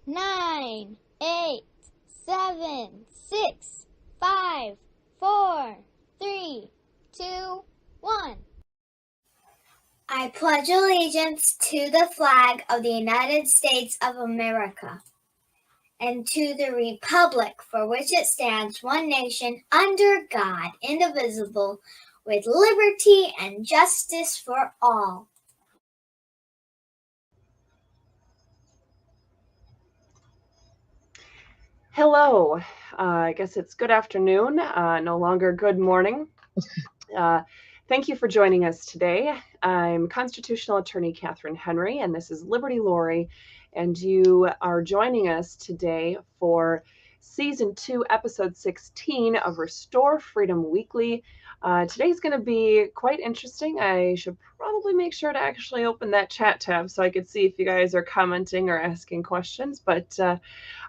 9, 8, 7, 6, 5, 4, 3, 2, 1. I pledge allegiance to the flag of the United States of America and to the republic for which it stands, one nation, under God, indivisible, with liberty and justice for all. Hello. I guess it's good afternoon, no longer good morning. Thank you for joining us today. I'm constitutional attorney Catherine Henry, and this is Liberty Lori, and you are joining us today for Season 2, Episode 16 of Restore Freedom Weekly. Today's going to be quite interesting. I should probably make sure to actually open that chat tab so I could see if you guys are commenting or asking questions, but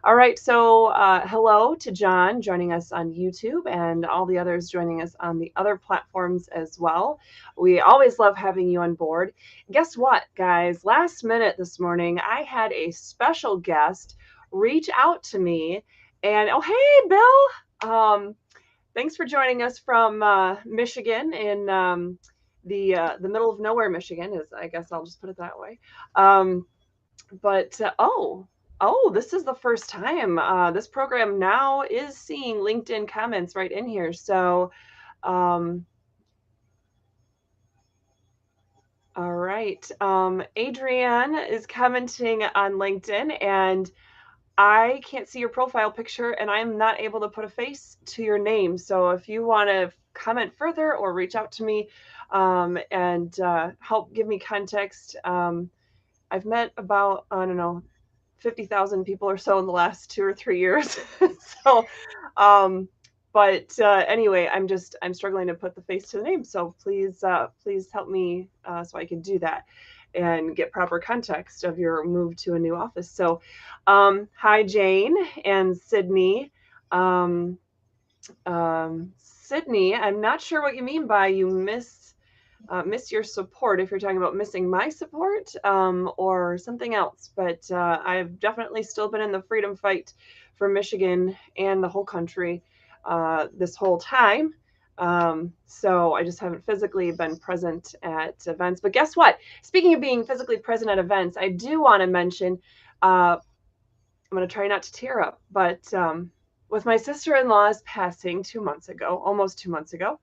all right, so hello to John joining us on YouTube and all the others joining us on the other platforms as well. We always love having you on board. Guess what, guys? Last minute this morning, I had a special guest reach out to me, and oh, hey, Bill. Thanks for joining us from Michigan in the middle of nowhere, Michigan, is I guess I'll just put it that way. Oh, this is the first time. This program now is seeing LinkedIn comments right in here. So, all right. Adrienne is commenting on LinkedIn, and I can't see your profile picture, and I'm not able to put a face to your name. So if you want to comment further or reach out to me and help give me context, I've met about, I don't know, 50,000 people or so in the last 2 or 3 years. So, but anyway, I'm struggling to put the face to the name. So please help me so I can do that and get proper context of your move to a new office. So, hi, Jane and Sydney. Sydney, I'm not sure what you mean by you miss your support, if you're talking about missing my support or something else. But I've definitely still been in the freedom fight for Michigan and the whole country this whole time. So I just haven't physically been present at events. But guess what? Speaking of being physically present at events, I do want to mention, I'm going to try not to tear up, but with my sister-in-law's passing 2 months ago, almost 2 months ago,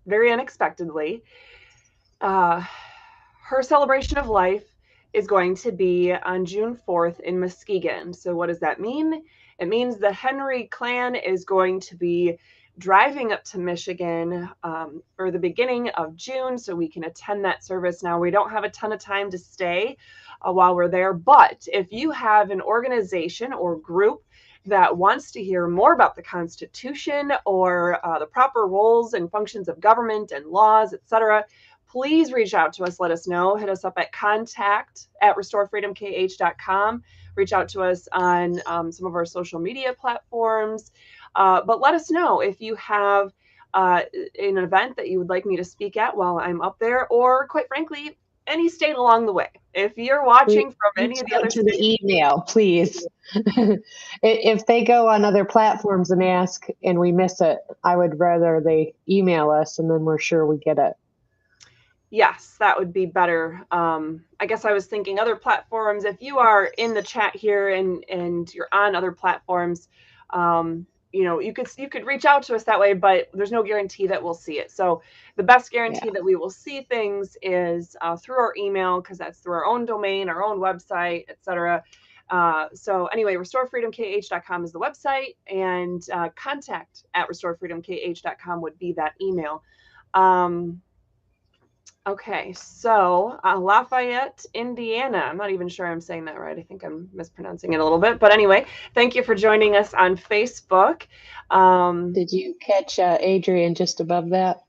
very unexpectedly, her celebration of life is going to be on June 4th in Muskegon. So what does that mean? It means the Henry clan is going to be driving up to Michigan for the beginning of June so we can attend that service. Now, we don't have a ton of time to stay while we're there, but if you have an organization or group that wants to hear more about the Constitution or the proper roles and functions of government and laws, etc., please reach out to us. Let us know. Hit us up at contact@restorefreedomkh.com. Reach out to us on some of our social media platforms. But let us know if you have an event that you would like me to speak at while I'm up there, or quite frankly, any state along the way. If you're watching from any of the other to the email, please. If they go on other platforms and ask and we miss it, I would rather they email us and then we're sure we get it. Yes, that would be better. I guess I was thinking other platforms. If you are in the chat here and you're on other platforms, you could reach out to us that way, but there's no guarantee that we'll see it. So the best guarantee that we will see things is through our email, because that's through our own domain, our own website, etc. So anyway, restorefreedomkh.com is the website, and contact@restorefreedomkh.com would be that email. Okay, so Lafayette, Indiana. I'm not even sure I'm saying that right. I think I'm mispronouncing it a little bit. But anyway, thank you for joining us on Facebook. Did you catch Adrienne just above that?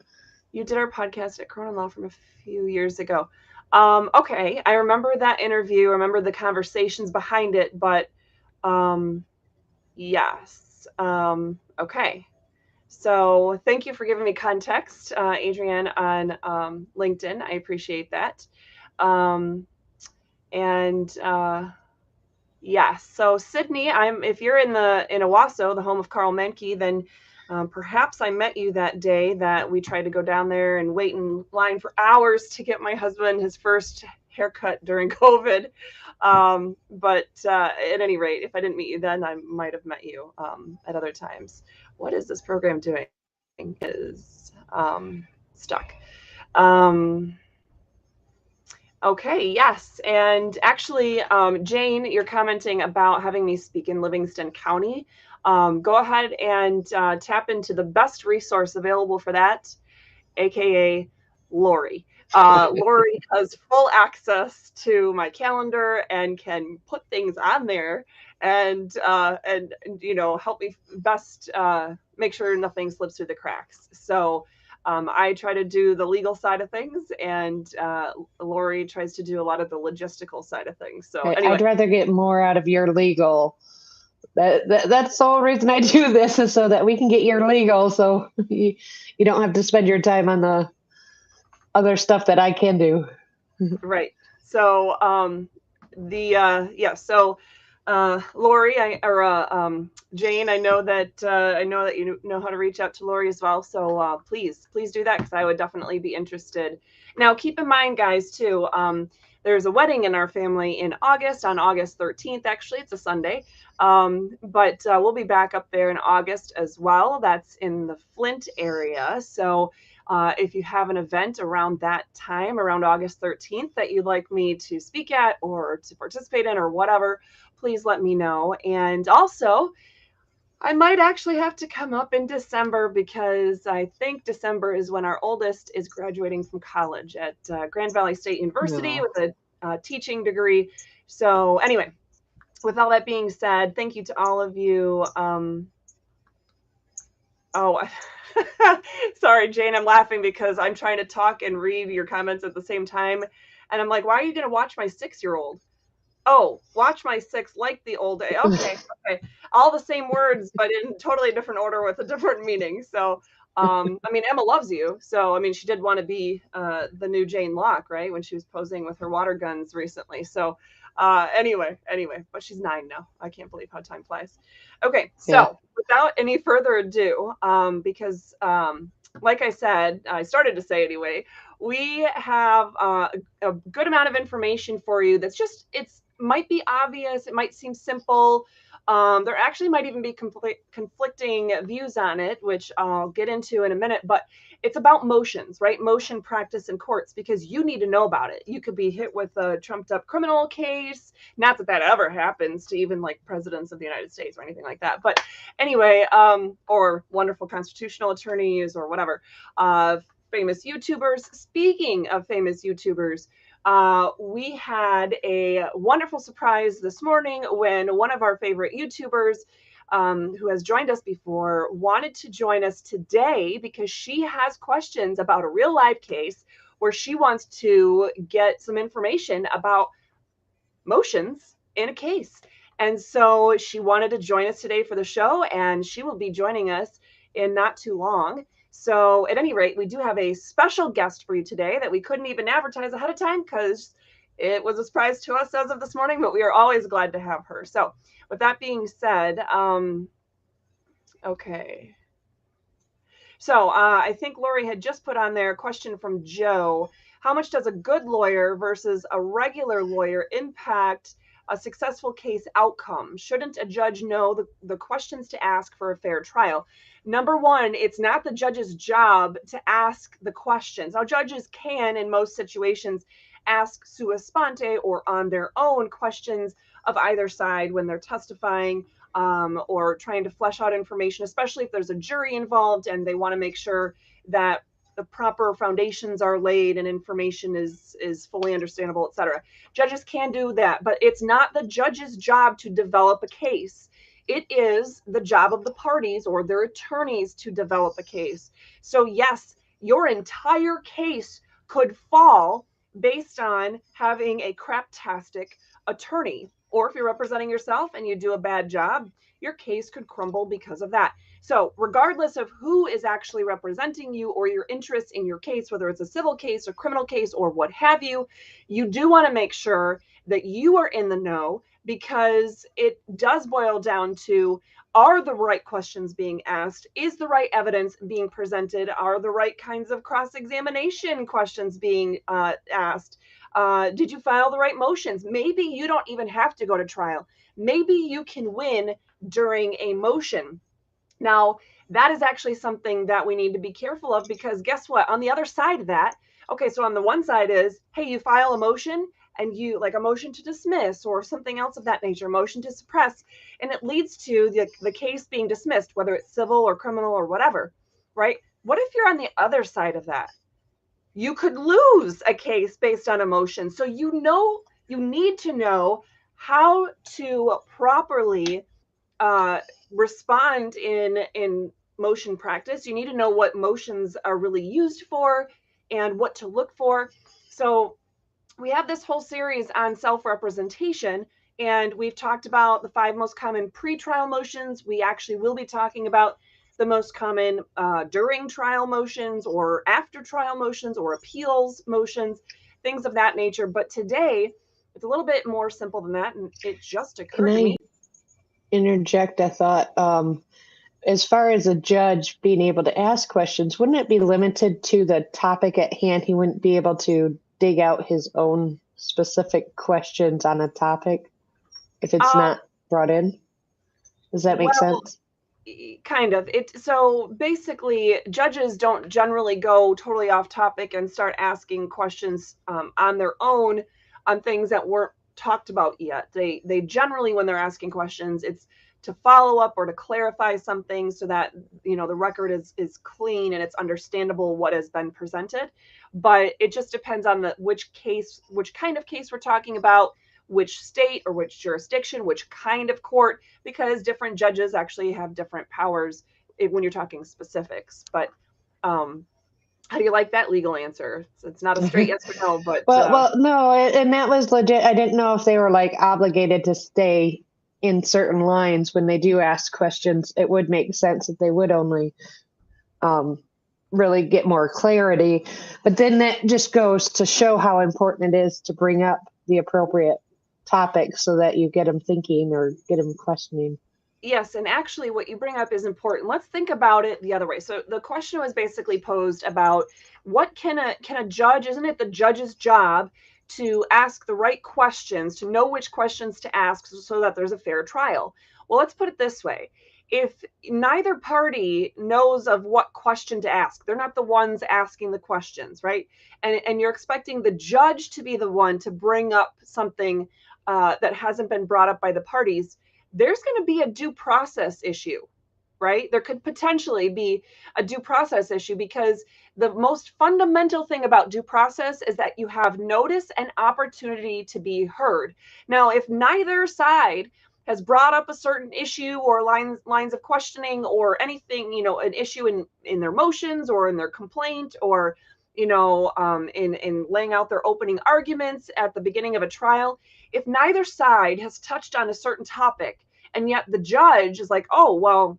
You did our podcast at Cronin Law from a few years ago. Okay, I remember that interview. I remember the conversations behind it. But yes. Okay. So thank you for giving me context, Adrienne, on LinkedIn. I appreciate that. And yes, so Sydney, if you're in Owasso, the home of Carl Menke, then perhaps I met you that day that we tried to go down there and wait in line for hours to get my husband his first haircut during COVID. But at any rate, if I didn't meet you then, I might have met you at other times. What is this program doing? Is stuck. Okay, yes. And actually, Jane, you're commenting about having me speak in Livingston County. Go ahead and tap into the best resource available for that, aka Lori. Lori has full access to my calendar and can put things on there and help me best make sure nothing slips through the cracks. So I try to do the legal side of things, and Lori tries to do a lot of the logistical side of things. So anyway. I'd rather get more out of your legal. That's the whole reason I do this, is so that we can get your legal, so you don't have to spend your time on the other stuff that I can do. Right. So Lori, Jane, I know that you know how to reach out to Lori as well. So please do that, because I would definitely be interested. Now, keep in mind, guys, too, there's a wedding in our family in August, on August 13th. Actually, it's a Sunday. But we'll be back up there in August as well. That's in the Flint area. So if you have an event around that time, around August 13th, that you'd like me to speak at or to participate in or whatever, please let me know. And also, I might actually have to come up in December, because I think December is when our oldest is graduating from college at Grand Valley State University with a teaching degree. So anyway, with all that being said, thank you to all of you. Sorry, Jane, I'm laughing because I'm trying to talk and read your comments at the same time. And I'm like, why are you going to watch my 6-year-old? Oh, watch my 6 like the old day. Okay. All the same words, but in totally different order with a different meaning. So, I mean, Emma loves you. So, I mean, she did want to be the new Jane Locke, right? When she was posing with her water guns recently. So, anyway, but she's 9 now. I can't believe how time flies. Okay. So without any further ado, because, like I said, I started to say anyway, we have a good amount of information for you that's just, might be obvious, it might seem simple. There actually might even be conflicting views on it, which I'll get into in a minute, but it's about motions, right? Motion practice in courts, because you need to know about it. You could be hit with a trumped up criminal case. Not that that ever happens to even like presidents of the United States or anything like that. But anyway, or wonderful constitutional attorneys or whatever. Famous YouTubers. Speaking of famous YouTubers, we had a wonderful surprise this morning when one of our favorite YouTubers, who has joined us before, wanted to join us today because she has questions about a real life case where she wants to get some information about motions in a case. And so she wanted to join us today for the show, and she will be joining us in not too long. So at any rate, we do have a special guest for you today that we couldn't even advertise ahead of time because it was a surprise to us as of this morning, but we are always glad to have her. So with that being said, okay. So I think Lori had just put on there a question from Joe. How much does a good lawyer versus a regular lawyer impact a successful case outcome? Shouldn't a judge know the questions to ask for a fair trial? Number one, it's not the judge's job to ask the questions. Now, judges can, in most situations, ask sua sponte or on their own questions of either side when they're testifying, or trying to flesh out information, especially if there's a jury involved and they want to make sure that the proper foundations are laid and information is fully understandable, etc. Judges can do that, but it's not the judge's job to develop a case. It is the job of the parties or their attorneys to develop a case. So yes, your entire case could fall based on having a craptastic attorney, or if you're representing yourself and you do a bad job, your case could crumble because of that. So regardless of who is actually representing you or your interest in your case, whether it's a civil case or criminal case or what have you, you do want to make sure that you are in the know, because it does boil down to, are the right questions being asked? Is the right evidence being presented? Are the right kinds of cross-examination questions being asked? Did you file the right motions? Maybe you don't even have to go to trial. Maybe you can win during a motion. Now, that is actually something that we need to be careful of, because guess what? On the other side of that, okay, so on the one side is, hey, you file a motion and you like a motion to dismiss or something else of that nature, motion to suppress, and it leads to the case being dismissed, whether it's civil or criminal or whatever, right? What if you're on the other side of that? You could lose a case based on a motion. So you need to know how to properly respond in motion practice. You need to know what motions are really used for and what to look for. So we have this whole series on self-representation, and we've talked about the 5 most common pre-trial motions. We actually will be talking about the most common during trial motions or after trial motions or appeals motions, things of that nature. But today, it's a little bit more simple than that, and it just occurred to me. Interject a thought. As far as a judge being able to ask questions, wouldn't it be limited to the topic at hand? He wouldn't be able to dig out his own specific questions on a topic if it's not brought in. Does that make sense? Kind of. So basically, judges don't generally go totally off topic and start asking questions on their own on things that weren't talked about yet. They generally, when they're asking questions, it's to follow up or to clarify something so that, you know, the record is clean and it's understandable what has been presented. But it just depends on which kind of case we're talking about, which state or which jurisdiction, which kind of court, because different judges actually have different powers when you're talking specifics. But how do you like that legal answer? It's not a straight yes or no, but well, no, and that was legit. I didn't know if they were like obligated to stay in certain lines when they do ask questions. It would make sense that they would only really get more clarity. But then that just goes to show how important it is to bring up the appropriate topic so that you get them thinking or get them questioning. Yes, and actually what you bring up is important. Let's think about it the other way. So the question was basically posed about what can a judge, isn't it the judge's job to ask the right questions, to know which questions to ask so that there's a fair trial? Well, let's put it this way. If neither party knows of what question to ask, they're not the ones asking the questions, right? And you're expecting the judge to be the one to bring up something that hasn't been brought up by the parties, there's going to be a due process issue, right? There could potentially be a due process issue because the most fundamental thing about due process is that you have notice and opportunity to be heard. Now, if neither side has brought up a certain issue or lines of questioning or anything, you know, an issue in their motions or in their complaint or, you know, in laying out their opening arguments at the beginning of a trial, if neither side has touched on a certain topic and yet the judge is like, oh, well,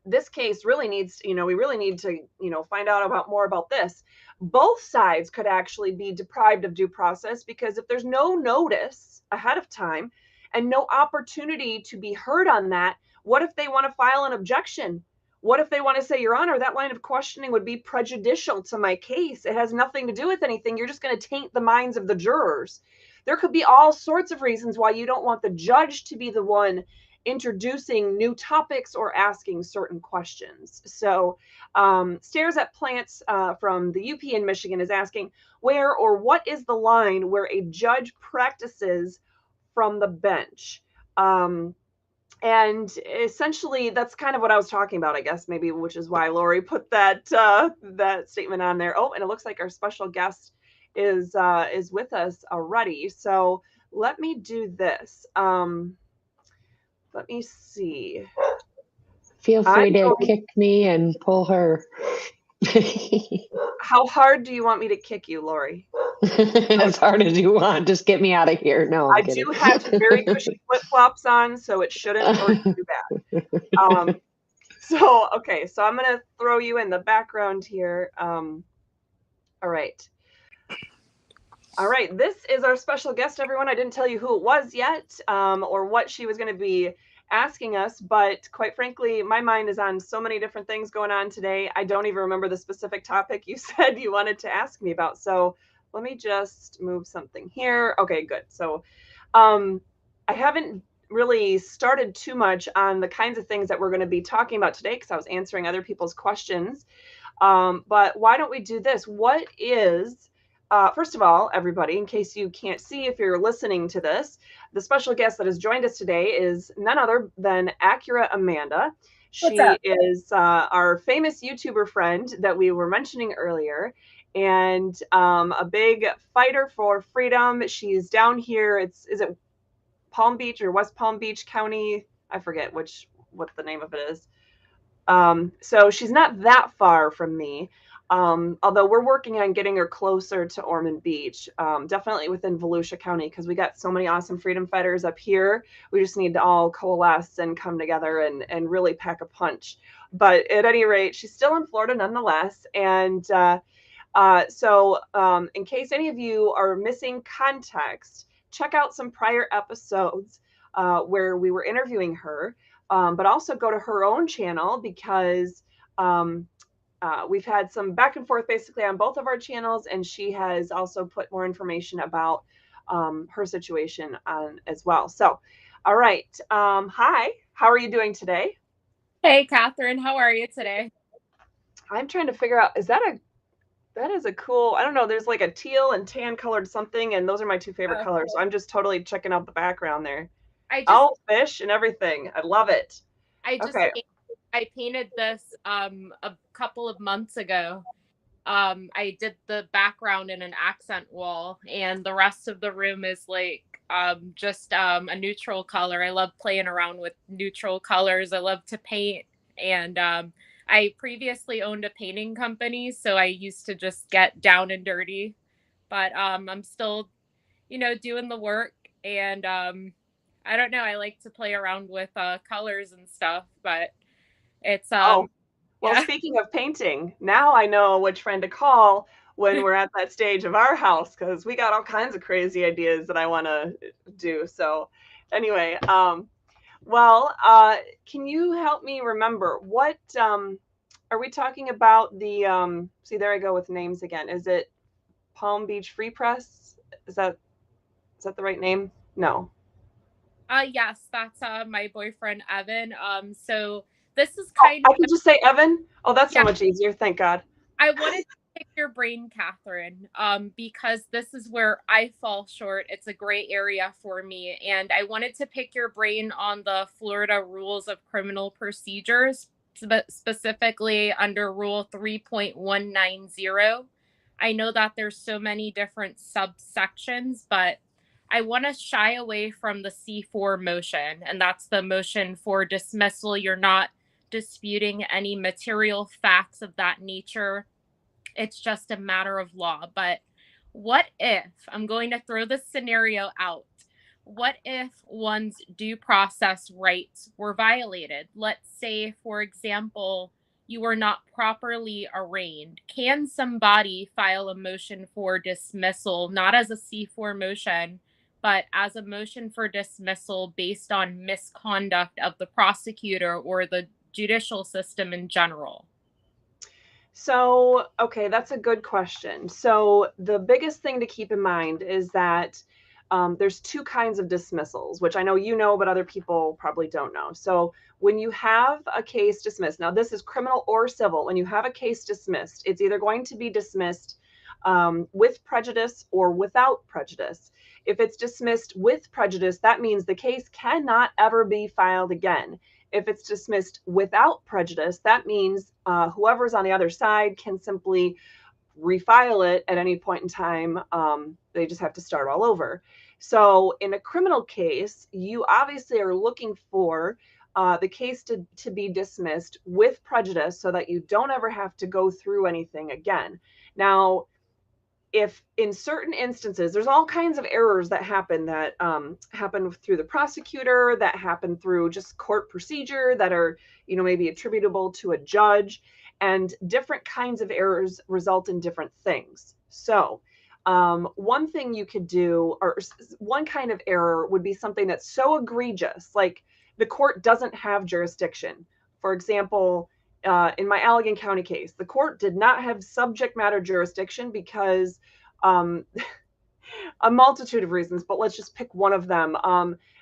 this case really needs, you know, we really need to, you know, find out more about this. Both sides could actually be deprived of due process because if there's no notice ahead of time and no opportunity to be heard on that, what if they want to file an objection? What if they want to say, Your Honor, that line of questioning would be prejudicial to my case? It has nothing to do with anything. You're just going to taint the minds of the jurors. There could be all sorts of reasons why you don't want the judge to be the one introducing new topics or asking certain questions. So Stares at Plants from the UP in Michigan is asking, where or what is the line where a judge practices from the bench? And essentially, that's kind of what I was talking about, I guess, maybe, which is why Lori put that that statement on there. Oh, and it looks like our special guest is with us already. So let me do this. Let me see. Feel free to kick me and pull her. How hard do you want me to kick you, Lori? As hard as you want. Just get me out of here. No, I'm I kidding. do have very cushy flip-flops on, so it shouldn't hurt too bad. Okay, so I'm going to throw you in the background here. All right. All right, this is our special guest, everyone. I didn't tell you who it was yet, or what she was going to be asking us, but quite frankly, my mind is on so many different things going on today. I don't even remember the specific topic you said you wanted to ask me about. So let me just move something here. Okay, good. So I haven't really started too much on the kinds of things that we're going to be talking about today because I was answering other people's questions. But why don't we do this? What is first of all, everybody, in case you can't see if you're listening to this, the special guest that has joined us today is none other than Accurate Amanda. She is our famous YouTuber friend that we were mentioning earlier, and a big fighter for freedom. She's down here. Is it Palm Beach or West Palm Beach County? I forget what the name of it is. So she's not that far from me. Although we're working on getting her closer to Ormond Beach, definitely within Volusia County, because we got so many awesome freedom fighters up here. We just need to all coalesce and come together and really pack a punch. But at any rate, she's still in Florida nonetheless. And so in case any of you are missing context, check out some prior episodes where we were interviewing her, but also go to her own channel because we've had some back and forth basically on both of our channels, and she has also put more information about her situation on as well. So, all right. Hi, how are you doing today? Hey, Catherine, how are you today? I'm trying to figure out, that is a cool, I don't know, there's like a teal and tan colored something, and those are my two favorite colors. So I'm just totally checking out the background there. Fish and everything. I love it. I painted this a couple of months ago. I did the background in an accent wall, and the rest of the room is like just a neutral color. I love playing around with neutral colors. I love to paint, and I previously owned a painting company, so I used to just get down and dirty. But I'm still, doing the work, and I don't know. I like to play around with colors and stuff, but it's Speaking of painting, now I know which friend to call when we're at that stage of our house, because we got all kinds of crazy ideas that I want to do. So anyway, can you help me remember what are we talking about? The see, there I go with names again. Is it Palm Beach Free Press? Is that the right name? No. Yes, that's my boyfriend Evan. So this is kind of. I can just say Evan. Oh, that's so much easier. Thank God. I wanted to pick your brain, Catherine, because this is where I fall short. It's a gray area for me, and I wanted to pick your brain on the Florida rules of criminal procedures, specifically under Rule 3.190. I know that there's so many different subsections, but I want to shy away from the C4 motion, and that's the motion for dismissal. You're not disputing any material facts of that nature. It's just a matter of law. But what if, I'm going to throw this scenario out, what if one's due process rights were violated? Let's say, for example, you were not properly arraigned. Can somebody file a motion for dismissal, not as a C4 motion, but as a motion for dismissal based on misconduct of the prosecutor or the judicial system in general? So, okay, that's a good question. So the biggest thing to keep in mind is that there's two kinds of dismissals, which I know you know, but other people probably don't know. So when you have a case dismissed, now this is criminal or civil, when you have a case dismissed, it's either going to be dismissed with prejudice or without prejudice. If it's dismissed with prejudice, that means the case cannot ever be filed again. If it's dismissed without prejudice, that means whoever's on the other side can simply refile it at any point in time. They just have to start all over. So in a criminal case, you obviously are looking for the case to be dismissed with prejudice so that you don't ever have to go through anything again. Now, if in certain instances, there's all kinds of errors that happen happen through the prosecutor, that happen through just court procedure, that are, maybe attributable to a judge, and different kinds of errors result in different things. So one thing you could do, or one kind of error would be something that's so egregious, like the court doesn't have jurisdiction. For example, in my Allegan County case, the court did not have subject matter jurisdiction because a multitude of reasons, but let's just pick one of them.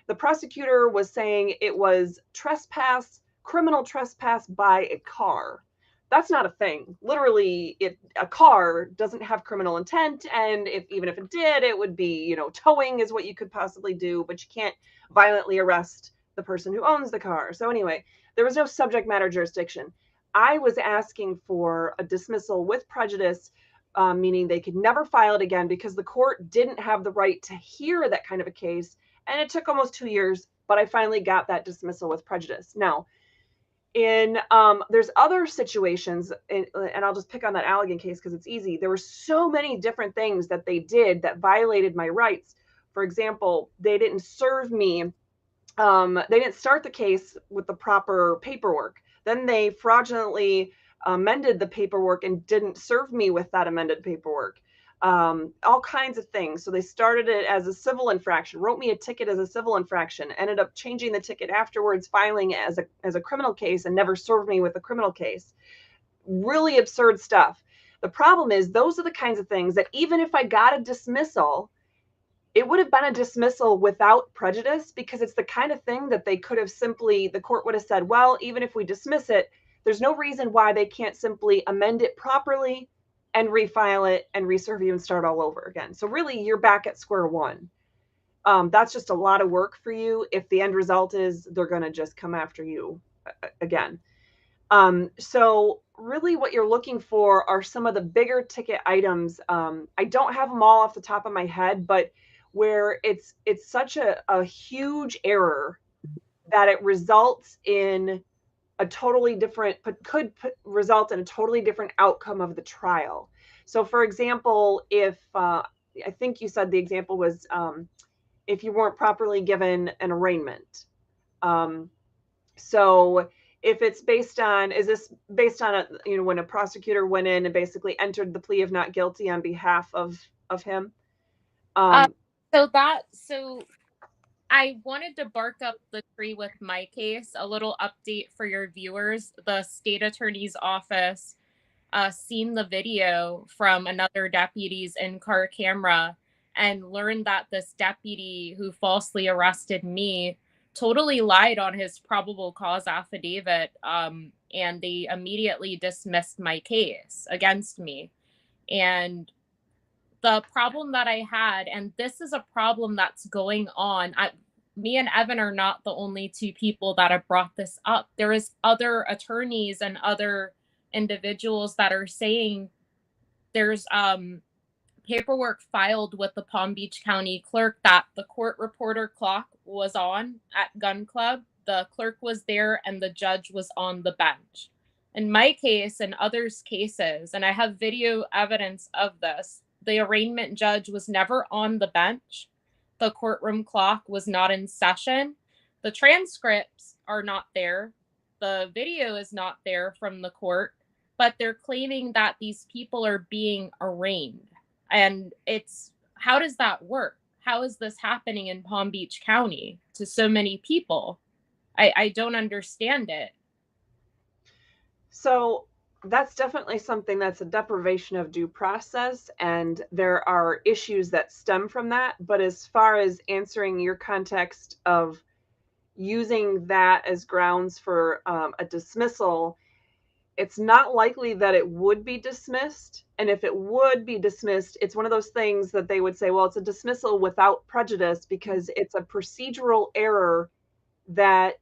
The prosecutor was saying it was criminal trespass by a car. That's not a thing. Literally, a car doesn't have criminal intent, and even if it did, it would be, towing is what you could possibly do, but you can't violently arrest the person who owns the car. So anyway, there was no subject matter jurisdiction. I was asking for a dismissal with prejudice, meaning they could never file it again because the court didn't have the right to hear that kind of a case. And it took almost 2 years, but I finally got that dismissal with prejudice. Now, there's other situations, and I'll just pick on that Allegan case because it's easy. There were so many different things that they did that violated my rights. For example, they didn't serve me. They didn't start the case with the proper paperwork. Then they fraudulently amended the paperwork and didn't serve me with that amended paperwork. All kinds of things. So they started it as a civil infraction, wrote me a ticket as a civil infraction, ended up changing the ticket afterwards, filing it as a criminal case, and never served me with a criminal case. Really absurd stuff. The problem is those are the kinds of things that even if I got a dismissal, it would have been a dismissal without prejudice, because it's the kind of thing that they could have the court would have said, well, even if we dismiss it, there's no reason why they can't simply amend it properly and refile it and reserve you and start all over again. So really, you're back at square one. That's just a lot of work for you if the end result is they're going to just come after you again. So really what you're looking for are some of the bigger ticket items. I don't have them all off the top of my head, but where it's such a huge error that it results in a totally different, could result in a totally different outcome of the trial. So for example, if I think you said the example was if you weren't properly given an arraignment. So if it's is this based on when a prosecutor went in and basically entered the plea of not guilty on behalf of him? So I wanted to bark up the tree with my case. A little update for your viewers. The state attorney's office seen the video from another deputy's in-car camera and learned that this deputy who falsely arrested me totally lied on his probable cause affidavit, and they immediately dismissed my case against me. And the problem that I had, and this is a problem that's going on, me and Evan are not the only two people that have brought this up. There is other attorneys and other individuals that are saying there's paperwork filed with the Palm Beach County clerk that the court reporter clock was on at Gun Club. The clerk was there and the judge was on the bench. In my case and others' cases, and I have video evidence of this, the arraignment judge was never on the bench. The courtroom clock was not in session. The transcripts are not there. The video is not there from the court, but they're claiming that these people are being arraigned. And how does that work? How is this happening in Palm Beach County to so many people? I don't understand it. So that's definitely something that's a deprivation of due process, and there are issues that stem from that. But as far as answering your context of using that as grounds for a dismissal, it's not likely that it would be dismissed. And if it would be dismissed, it's one of those things that they would say, well, it's a dismissal without prejudice because it's a procedural error that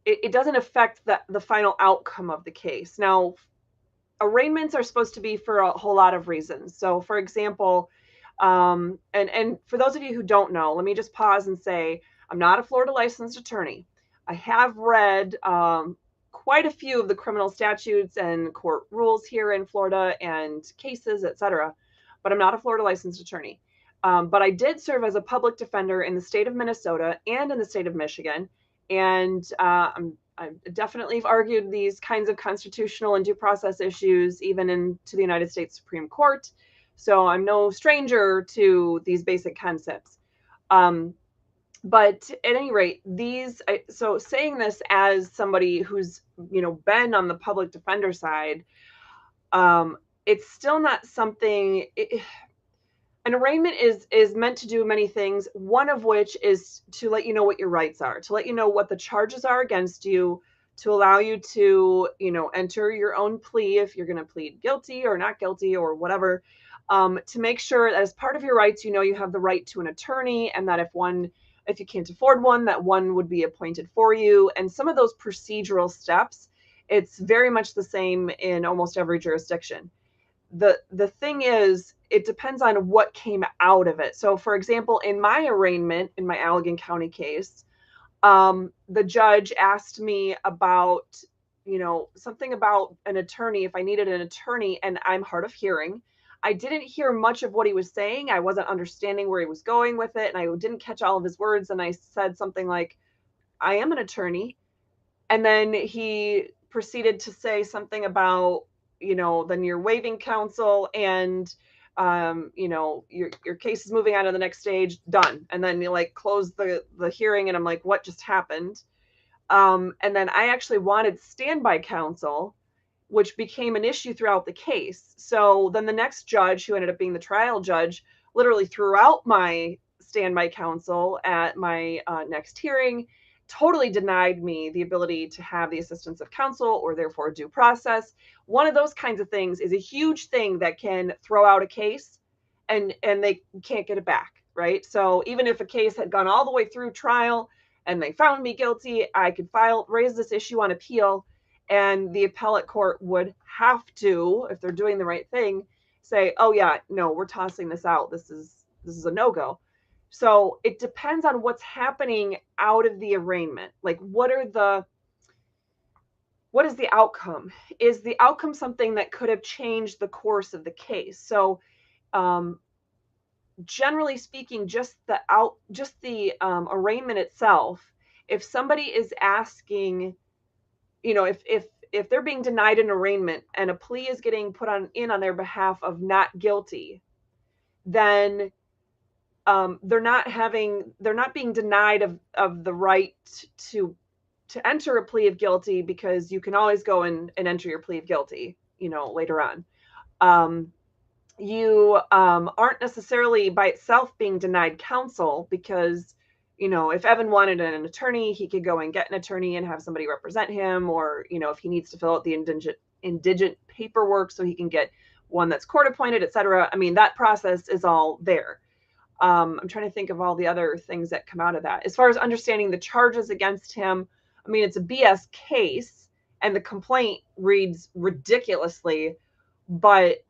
it doesn't affect the final outcome of the case. Now, arraignments are supposed to be for a whole lot of reasons. So, for example, and for those of you who don't know, let me just pause and say, I'm not a Florida licensed attorney. I have read quite a few of the criminal statutes and court rules here in Florida and cases, etc. But I'm not a Florida licensed attorney. But I did serve as a public defender in the state of Minnesota and in the state of Michigan. And I definitely have argued these kinds of constitutional and due process issues, even into the United States Supreme Court. So I'm no stranger to these basic concepts. But at any rate, so saying this as somebody who's, been on the public defender side, it's still not something. An arraignment is meant to do many things, one of which is to let you know what your rights are, to let you know what the charges are against you, to allow you to, enter your own plea if you're going to plead guilty or not guilty or whatever, to make sure that as part of your rights, you have the right to an attorney, and that if you can't afford one, that one would be appointed for you. And some of those procedural steps, it's very much the same in almost every jurisdiction. The thing is, it depends on what came out of it. So for example, in my arraignment, in my Allegan County case, the judge asked me about, something about an attorney, if I needed an attorney, and I'm hard of hearing. I didn't hear much of what he was saying. I wasn't understanding where he was going with it, and I didn't catch all of his words. And I said something like, I am an attorney. And then he proceeded to say something about, then you're waiving counsel and, your case is moving on to the next stage, done. And then you close the hearing, and I'm like, what just happened? And then I actually wanted standby counsel, which became an issue throughout the case. So then the next judge, who ended up being the trial judge, literally threw out my standby counsel at my next hearing, totally denied me the ability to have the assistance of counsel, or therefore due process. One of those kinds of things is a huge thing that can throw out a case, and they can't get it back, right? So even if a case had gone all the way through trial and they found me guilty, I could raise this issue on appeal, and the appellate court would have to, if they're doing the right thing, say, oh yeah, no, we're tossing this out. This is a no-go. So it depends on what's happening out of the arraignment. Like, what is the outcome? Is the outcome something that could have changed the course of the case? So generally speaking, just the arraignment itself, if somebody is asking, if they're being denied an arraignment and a plea is getting put in on their behalf of not guilty, then they're not being denied of the right to enter a plea of guilty, because you can always go and enter your plea of guilty, later on. You aren't necessarily by itself being denied counsel, because, if Evan wanted an attorney, he could go and get an attorney and have somebody represent him, or, if he needs to fill out the indigent paperwork so he can get one that's court appointed, etc. I mean, that process is all there. I'm trying to think of all the other things that come out of that. As far as understanding the charges against him, I mean, it's a BS case, and the complaint reads ridiculously, but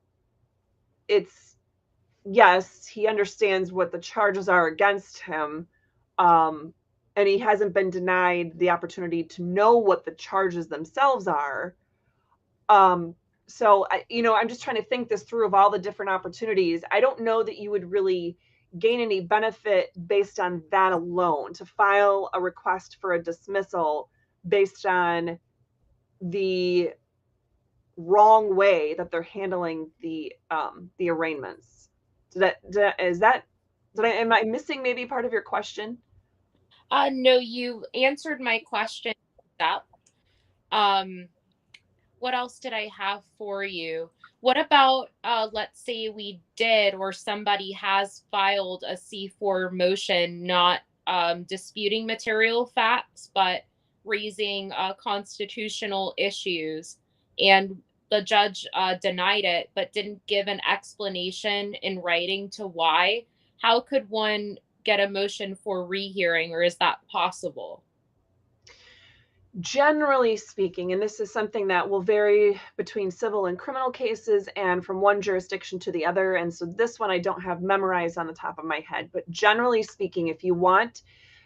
yes, he understands what the charges are against him, and he hasn't been denied the opportunity to know what the charges themselves are. So I'm just trying to think this through of all the different opportunities. I don't know that you would really gain any benefit based on that alone, to file a request for a dismissal based on the wrong way that they're handling the arraignments. Am I missing maybe part of your question? No, you answered my question. What else did I have for you? What about, let's say we did, or somebody has filed a C4 motion, not disputing material facts, but raising constitutional issues, and the judge denied it, but didn't give an explanation in writing to why. How could one get a motion for rehearing, or is that possible? Generally speaking, and this is something that will vary between civil and criminal cases and from one jurisdiction to the other, and so this one I don't have memorized on the top of my head, but generally speaking, if you want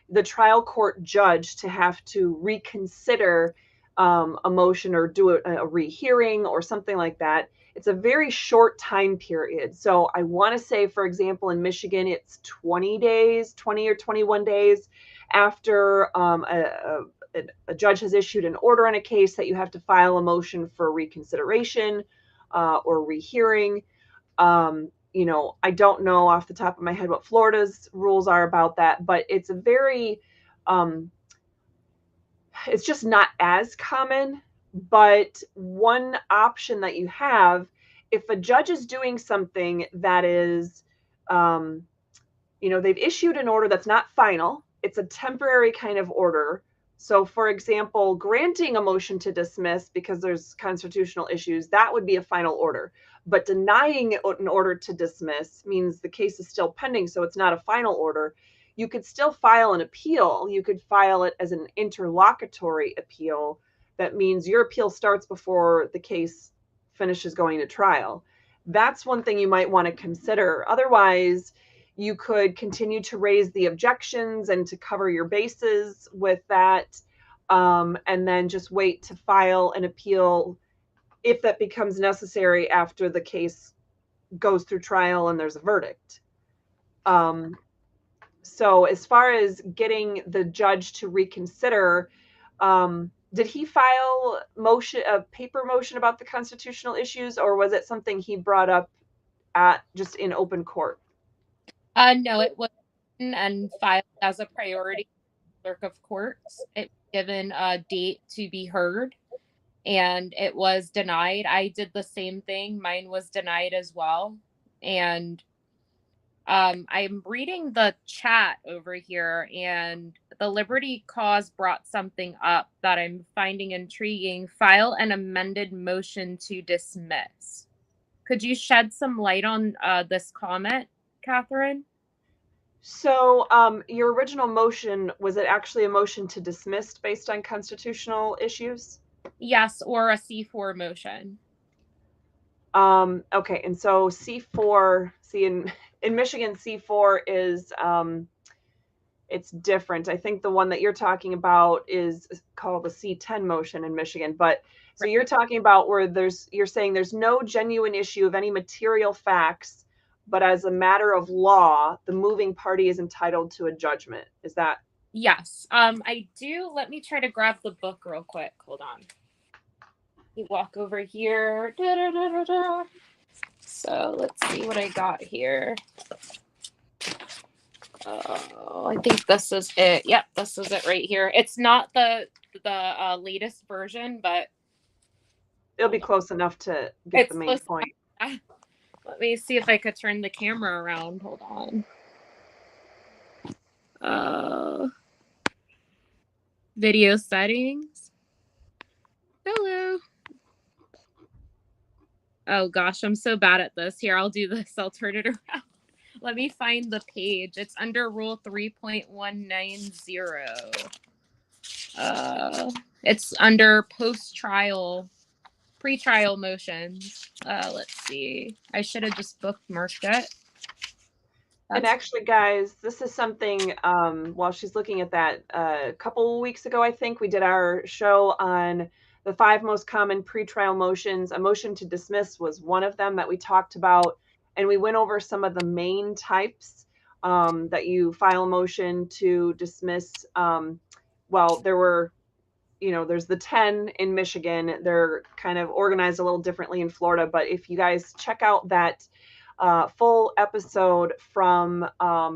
the trial court judge to have to reconsider a motion or do a rehearing or something like that. It's a very short time period. So I want to say, for example, in Michigan, it's 20 days, 20 or 21 days after a judge has issued an order in a case that you have to file a motion for reconsideration or rehearing. You know, I don't know off the top of my head what Florida's rules are about that, but it's a very, it's just not as common. But one option that you have, if a judge is doing something that is, you know, they've issued an order that's not final, it's a temporary kind of order. So, for example, granting a motion to dismiss because there's constitutional issues, that would be a final order. But denying an order to dismiss means the case is still pending, so it's not a final order. You could still file an appeal. You could file it as an interlocutory appeal. That means your appeal starts before the case finishes going to trial. That's one thing you might want to consider. Otherwise, you could continue to raise the objections and to cover your bases with that, and then just wait to file an appeal if that becomes necessary after the case goes through trial and there's a verdict. So as far as getting the judge to reconsider, did he file a paper motion about the constitutional issues, or was it something he brought up just in open court? No, it was written and filed as a priority clerk of courts. It was given a date to be heard, and it was denied. I did the same thing. Mine was denied as well. And I'm reading the chat over here, and the Liberty Cause brought something up that I'm finding intriguing. File an amended motion to dismiss. Could you shed some light on this comment, Catherine? So your original motion, was it actually a motion to dismiss based on constitutional issues? Yes, or a C4 motion. Okay, and so C4, see in Michigan, C4 is, it's different. I think the one that you're talking about is called a C10 motion in Michigan. But so you're talking about where you're saying there's no genuine issue of any material facts, but as a matter of law, the moving party is entitled to a judgment. Is that? Yes. I do. Let me try to grab the book real quick. Hold on. You walk over here. So let's see what I got here. Oh, I think this is it. Yep, this is it right here. It's not the latest version, but It'll be close enough to get the main point. Let me see if I could turn the camera around. Hold on. Video settings. Hello. Oh gosh, I'm so bad at this. Here, I'll do this. I'll turn it around. Let me find the page. It's under Rule 3.190. It's under pre-trial motions. Let's see. I should have just bookmarked it. And actually, guys, this is something, while she's looking at that, a couple weeks ago, I think, we did our show on the 5 most common pretrial motions. A motion to dismiss was one of them that we talked about. And we went over some of the main types that you file a motion to dismiss. Well, there were, there's the 10 in Michigan. They're kind of organized a little differently in Florida. But if you guys check out that full episode from a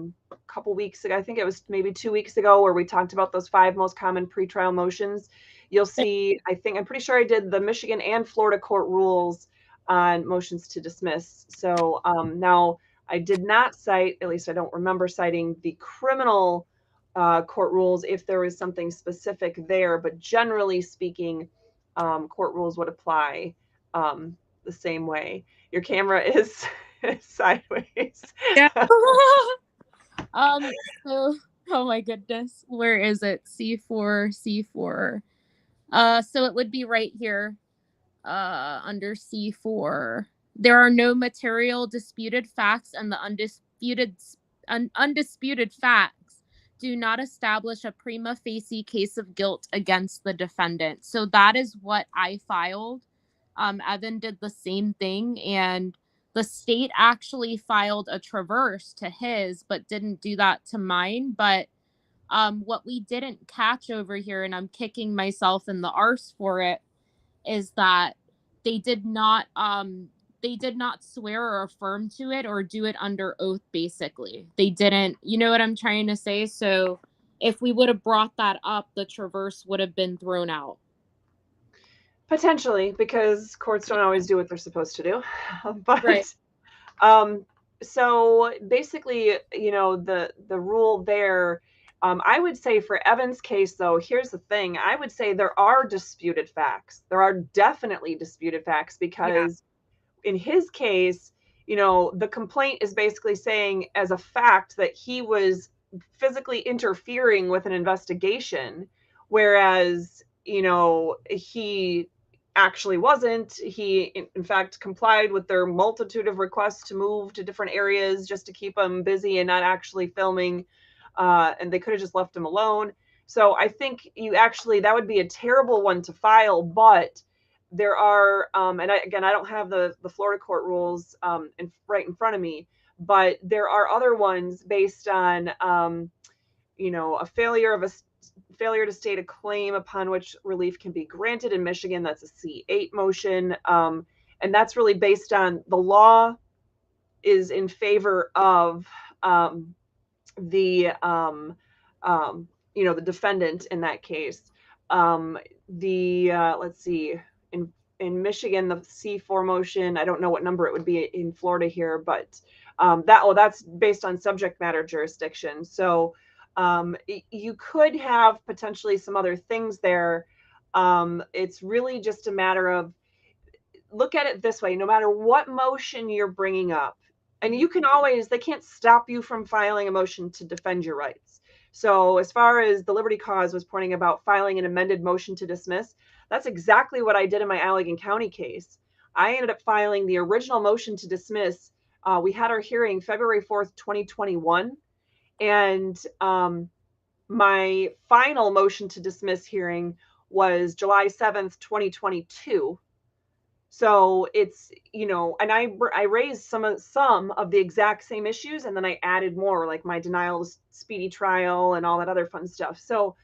couple weeks ago, I think it was maybe 2 weeks ago, where we talked about those 5 most common pretrial motions, you'll see, I'm pretty sure I did the Michigan and Florida court rules on motions to dismiss. So now I did not cite, at least I don't remember citing, the criminal court rules if there was something specific there, but generally speaking, court rules would apply the same way. Your camera is sideways. Yeah. So, oh my goodness, where is it? C4. So it would be right here, under C4. There are no material disputed facts, and the undisputed facts do not establish a prima facie case of guilt against the defendant. So that is what I filed. Evan did the same thing, and the state actually filed a traverse to his, but didn't do that to mine. But what we didn't catch over here, and I'm kicking myself in the arse for it, is that they did not swear or affirm to it or do it under oath. Basically, they didn't, you know what I'm trying to say? So if we would have brought that up, the traverse would have been thrown out. Potentially, because courts don't always do what they're supposed to do. But Right. So basically, you know, the rule there, I would say for Evan's case, though, here's the thing. I would say there are disputed facts. There are definitely disputed facts because in his case, you know, the complaint is basically saying as a fact that he was physically interfering with an investigation, whereas, you know, he actually wasn't. He, in fact, complied with their multitude of requests to move to different areas just to keep him busy and not actually filming. And they could have just left him alone. So I think that would be a terrible one to file, but there are, and I don't have the Florida court rules right in front of me, but there are other ones based on, you know, a failure to state a claim upon which relief can be granted in Michigan. That's a C8 motion. And that's really based on the law is in favor of the defendant in that case. Let's see, in Michigan, the C4 motion, I don't know what number it would be in Florida here, but that's based on subject matter jurisdiction. So you could have potentially some other things there. It's really just a matter of, look at it this way, no matter what motion you're bringing up, and they can't stop you from filing a motion to defend your rights. So as far as the Liberty Cause was pointing about filing an amended motion to dismiss, that's exactly what I did in my Allegan County case. I ended up filing the original motion to dismiss. We had our hearing February 4th, 2021. And my final motion to dismiss hearing was July 7th, 2022. So it's, you know, and I raised some of the exact same issues, and then I added more, like my denial of speedy trial and all that other fun stuff. So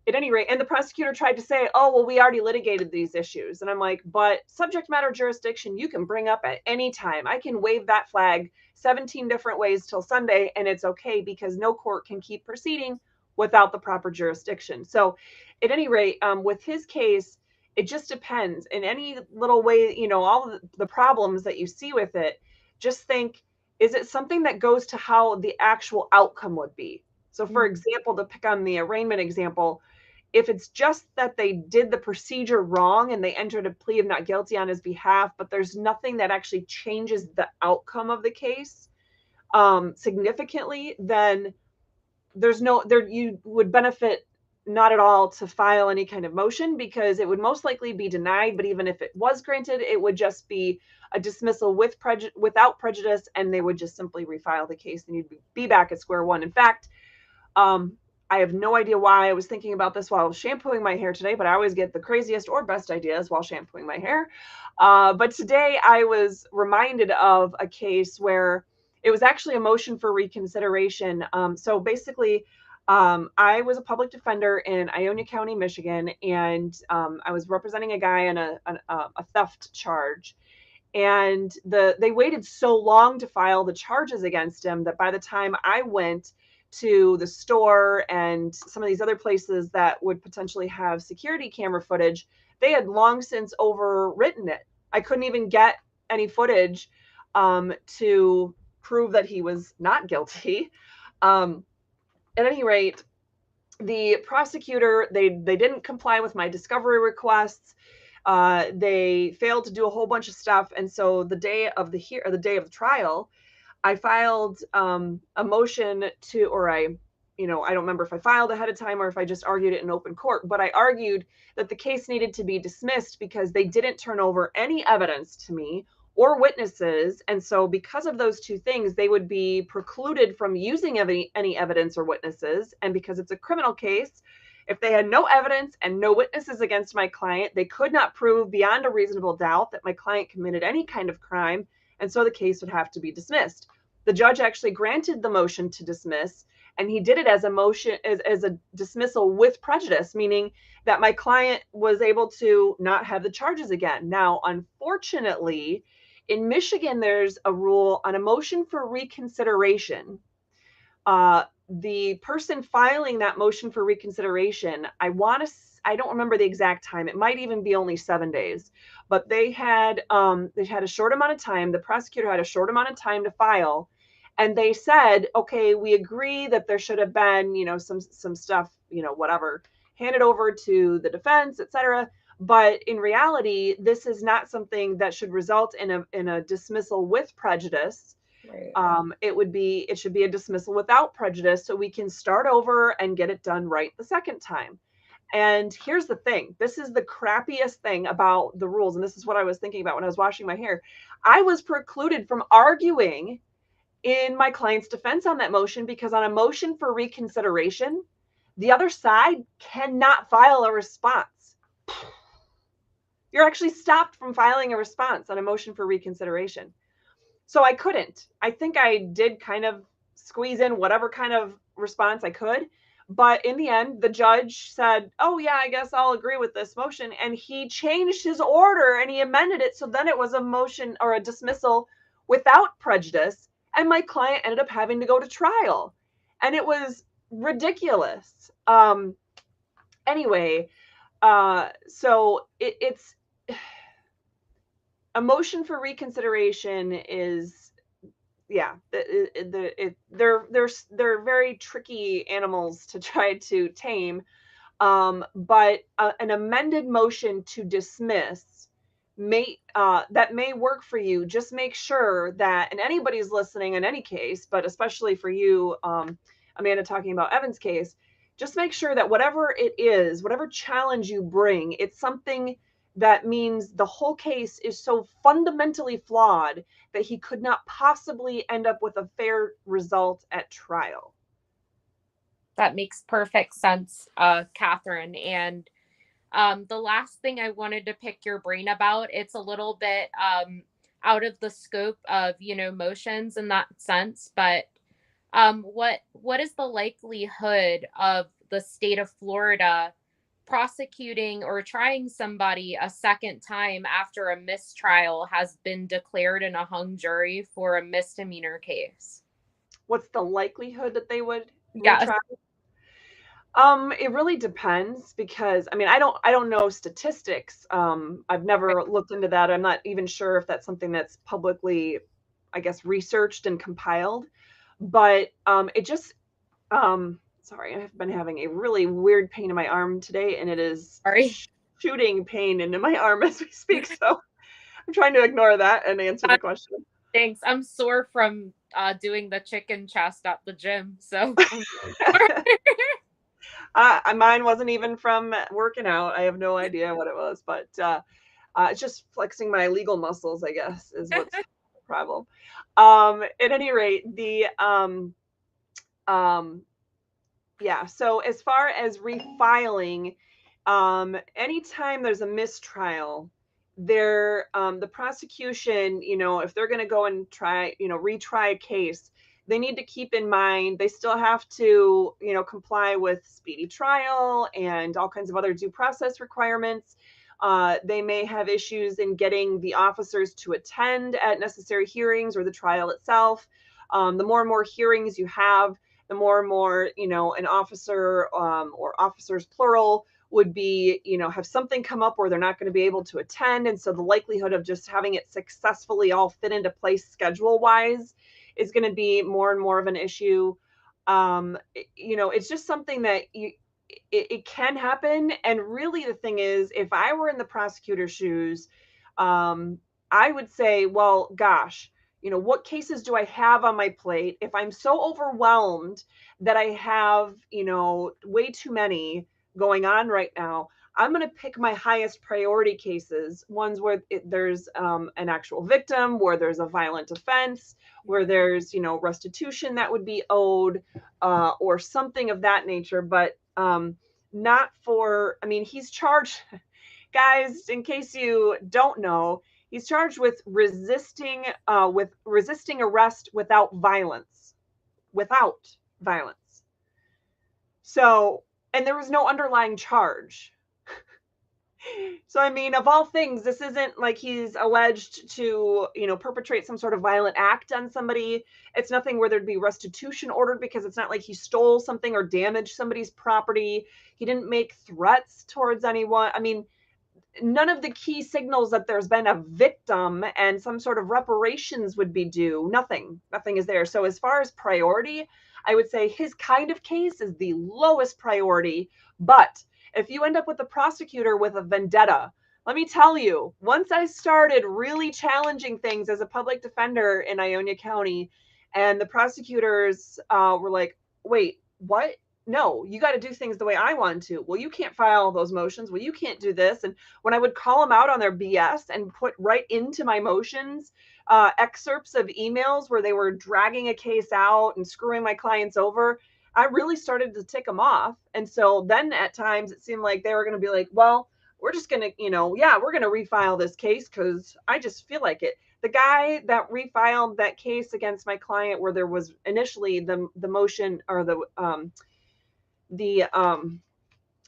at any rate, and the prosecutor tried to say, oh, well, we already litigated these issues. And I'm like, but subject matter jurisdiction, you can bring up at any time. I can wave that flag 17 different ways till Sunday, and it's okay because no court can keep proceeding without the proper jurisdiction. So at any rate, with his case, it just depends. In any little way, you know, all of the problems that you see with it, just think, is it something that goes to how the actual outcome would be? So for example, to pick on the arraignment example, if it's just that they did the procedure wrong and they entered a plea of not guilty on his behalf, but there's nothing that actually changes the outcome of the case significantly, then you would benefit not at all to file any kind of motion, because it would most likely be denied. But even if it was granted, it would just be a dismissal without prejudice, and they would just simply refile the case, and you'd be back at square one. In fact, I have no idea why I was thinking about this while I was shampooing my hair today, but I always get the craziest or best ideas while shampooing my hair. But today I was reminded of a case where it was actually a motion for reconsideration. So basically, I was a public defender in Ionia County, Michigan, and I was representing a guy on a theft charge. And they waited so long to file the charges against him that by the time I went to the store and some of these other places that would potentially have security camera footage, they had long since overwritten it. I couldn't even get any footage to prove that he was not guilty. At any rate, the prosecutor, they didn't comply with my discovery requests. They failed to do a whole bunch of stuff. And so the day of the trial, I filed a motion I don't remember if I filed ahead of time or if I just argued it in open court, but I argued that the case needed to be dismissed because they didn't turn over any evidence to me or witnesses. And so because of those two things, they would be precluded from using any evidence or witnesses. And because it's a criminal case, if they had no evidence and no witnesses against my client, they could not prove beyond a reasonable doubt that my client committed any kind of crime. And so the case would have to be dismissed. The judge actually granted the motion to dismiss, and he did it as a motion, as a dismissal with prejudice, meaning that my client was able to not have the charges again. Now, unfortunately, in Michigan, there's a rule on a motion for reconsideration. The person filing that motion for reconsideration, I don't remember the exact time. It might even be only 7 days, but they had a short amount of time. The prosecutor had a short amount of time to file, and they said, okay, we agree that there should have been, some stuff, whatever, handed over to the defense, etc. But in reality, this is not something that should result in a dismissal with prejudice. Right. It should be a dismissal without prejudice, so we can start over and get it done right the second time. And here's the thing. This is the crappiest thing about the rules. And this is what I was thinking about when I was washing my hair. I was precluded from arguing in my client's defense on that motion because on a motion for reconsideration, the other side cannot file a response. You're actually stopped from filing a response on a motion for reconsideration. So I couldn't. I think I did kind of squeeze in whatever kind of response I could. But in the end, the judge said, oh, yeah, I guess I'll agree with this motion. And he changed his order and he amended it. So then it was a motion or a dismissal without prejudice. And my client ended up having to go to trial. And it was ridiculous. Anyway, so it's a motion for reconsideration is, yeah, they're very tricky animals to try to tame. But an amended motion to dismiss that may work for you. Just make sure that, and anybody's listening in any case, but especially for you, Amanda, talking about Evan's case, just make sure that whatever it is, whatever challenge you bring, it's something that means the whole case is so fundamentally flawed that he could not possibly end up with a fair result at trial. That makes perfect sense, Catherine. And the last thing I wanted to pick your brain about, it's a little bit out of the scope of, motions in that sense, but what is the likelihood of the state of Florida prosecuting or trying somebody a second time after a mistrial has been declared in a hung jury for a misdemeanor case? What's the likelihood that they would retry? It really depends because I don't know statistics. I've never looked into that. I'm not even sure if that's something that's publicly, I guess, researched and compiled. But it just sorry, I've been having a really weird pain in my arm today, and it is shooting pain into my arm as we speak. So I'm trying to ignore that and answer the question. Thanks. I'm sore from doing the chicken chest at the gym. So mine wasn't even from working out. I have no idea what it was, but it's just flexing my legal muscles, I guess, is what's the problem. At any rate, yeah, so as far as refiling, anytime there's a mistrial, the prosecution, if they're going to go and try, retry a case, they need to keep in mind they still have to, comply with speedy trial and all kinds of other due process requirements. They may have issues in getting the officers to attend at necessary hearings or the trial itself. The more and more hearings you have, the more and more, an officer or officers plural would be, have something come up where they're not going to be able to attend. And so the likelihood of just having it successfully all fit into place schedule wise is going to be more and more of an issue. It's just something that it can happen. And really the thing is, if I were in the prosecutor's shoes, I would say, well, gosh, what cases do I have on my plate? If I'm so overwhelmed that I have, way too many going on right now, I'm going to pick my highest priority cases, ones where there's an actual victim, where there's a violent offense, where there's, you know, restitution that would be owed, or something of that nature. But not for, I mean, he's charged, guys, in case you don't know, he's charged with resisting arrest without violence. Without violence. So, and there was no underlying charge. So, I mean, of all things, this isn't like he's alleged to, you know, perpetrate some sort of violent act on somebody. It's nothing where there'd be restitution ordered, because it's not like he stole something or damaged somebody's property. He didn't make threats towards anyone. I mean, none of the key signals that there's been a victim and some sort of reparations would be due. Nothing is there. So as far as priority, I would say his kind of case is the lowest priority. But if you end up with a prosecutor with a vendetta, let me tell you, once I started really challenging things as a public defender in Ionia County, and the prosecutors were like, wait, what? No, you got to do things the way I want to. Well, you can't file those motions. Well, you can't do this. And when I would call them out on their BS and put right into my motions excerpts of emails where they were dragging a case out and screwing my clients over, I really started to tick them off. And so then at times it seemed like they were going to be like, well, we're just going to, you know, yeah, we're going to refile this case because I just feel like it. The guy that refiled that case against my client, where there was initially the motion or the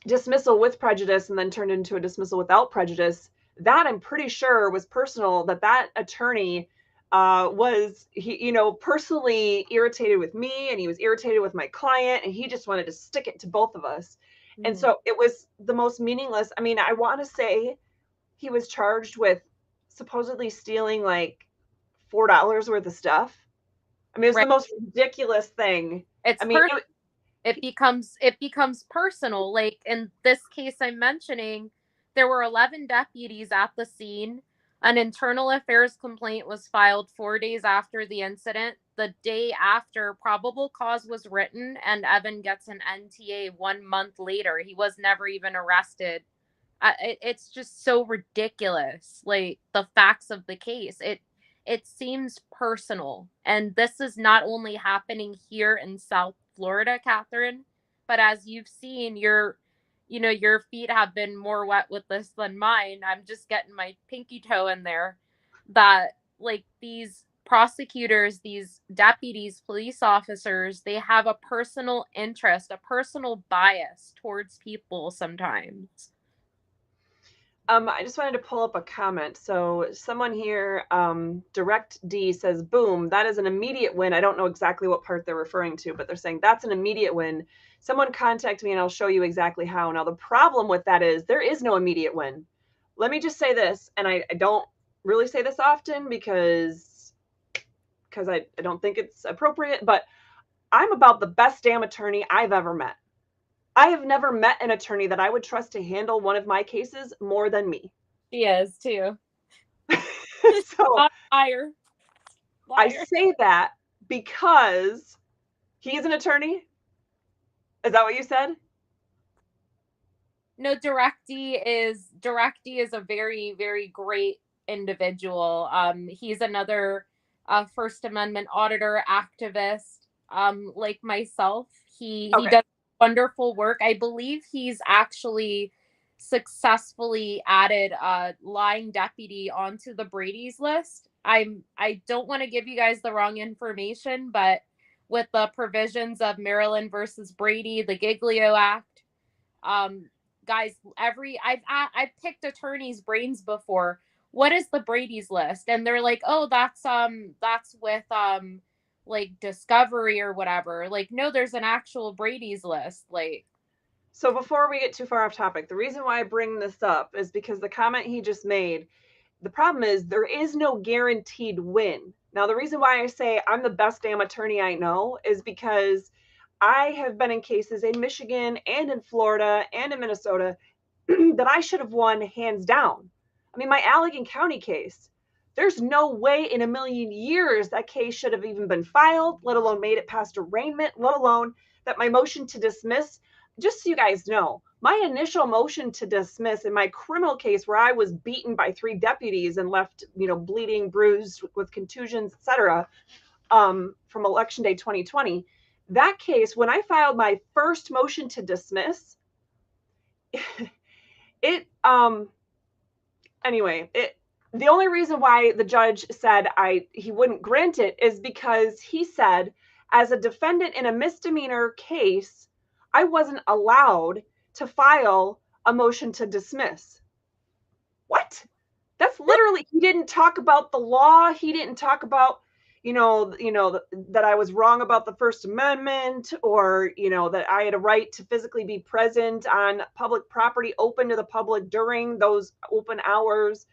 dismissal with prejudice and then turned into a dismissal without prejudice, that I'm pretty sure was personal, that attorney was, he, you know, personally irritated with me, and he was irritated with my client, and he just wanted to stick it to both of us. Mm-hmm. And so it was the most meaningless. I mean, I want to say he was charged with supposedly stealing like $4 worth of stuff. I mean, it was right. The most ridiculous thing. It's, I mean, it becomes personal. Like in this case I'm mentioning, there were 11 deputies at the scene. An internal affairs complaint was filed 4 days after the incident. The day after, probable cause was written, and Evan gets an NTA 1 month later. He was never even arrested. It's just so ridiculous. Like the facts of the case, it seems personal. And this is not only happening here in South Florida, Catherine, but as you've seen, your feet have been more wet with this than mine. I'm just getting my pinky toe in there. That like these prosecutors, these deputies, police officers, they have a personal interest, a personal bias towards people sometimes. I just wanted to pull up a comment. So someone here, Direct D, says, boom, that is an immediate win. I don't know exactly what part they're referring to, but they're saying that's an immediate win. Someone contact me and I'll show you exactly how. Now, the problem with that is there is no immediate win. Let me just say this, and I don't really say this often because I don't think it's appropriate, but I'm about the best damn attorney I've ever met. I have never met an attorney that I would trust to handle one of my cases more than me. She is too. So liar. I say that because he's an attorney. Is that what you said? No, Direct D is a very, very great individual. He's another First Amendment auditor, activist, like myself. He does wonderful work. I believe he's actually successfully added a lying deputy onto the Brady's list. I don't want to give you guys the wrong information, but with the provisions of Maryland versus Brady, the Giglio Act, guys, I've picked attorneys' brains before. What is the Brady's list? And they're like, oh, that's with like Discovery or whatever. Like, no, there's an actual Brady's list. Like, so before we get too far off topic, the reason why I bring this up is because the comment he just made, the problem is there is no guaranteed win. Now, the reason why I say I'm the best damn attorney I know is because I have been in cases in Michigan and in Florida and in Minnesota that I should have won hands down. I mean, my Allegan County case, there's no way in a million years that case should have even been filed, let alone made it past arraignment, let alone that my motion to dismiss. Just so you guys know, My initial motion to dismiss in my criminal case where I was beaten by 3 deputies and left, bleeding, bruised with contusions, etc., from Election Day 2020, that case, when I filed my first motion to dismiss, the only reason why the judge said he wouldn't grant it is because he said, as a defendant in a misdemeanor case, I wasn't allowed to file a motion to dismiss. What? That's literally, he didn't talk about the law. He didn't talk about, that I was wrong about the First Amendment, or, that I had a right to physically be present on public property open to the public during those open hours,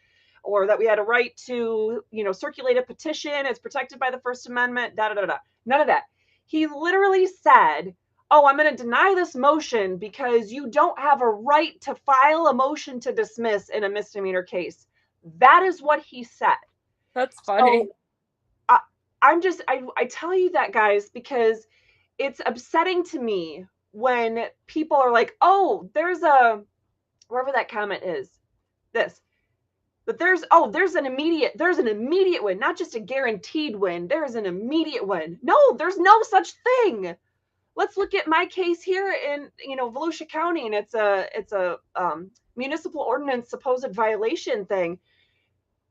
or that we had a right to, circulate a petition as protected by the First Amendment, None of that. He literally said, oh, I'm going to deny this motion because you don't have a right to file a motion to dismiss in a misdemeanor case. That is what he said. That's funny. So, I tell you that, guys, because it's upsetting to me when people are like, oh, there's wherever that comment is, but there's an immediate win, not just a guaranteed win. There's an immediate win. No, there's no such thing. Let's look at my case here in, Volusia County, and it's a municipal ordinance supposed violation thing.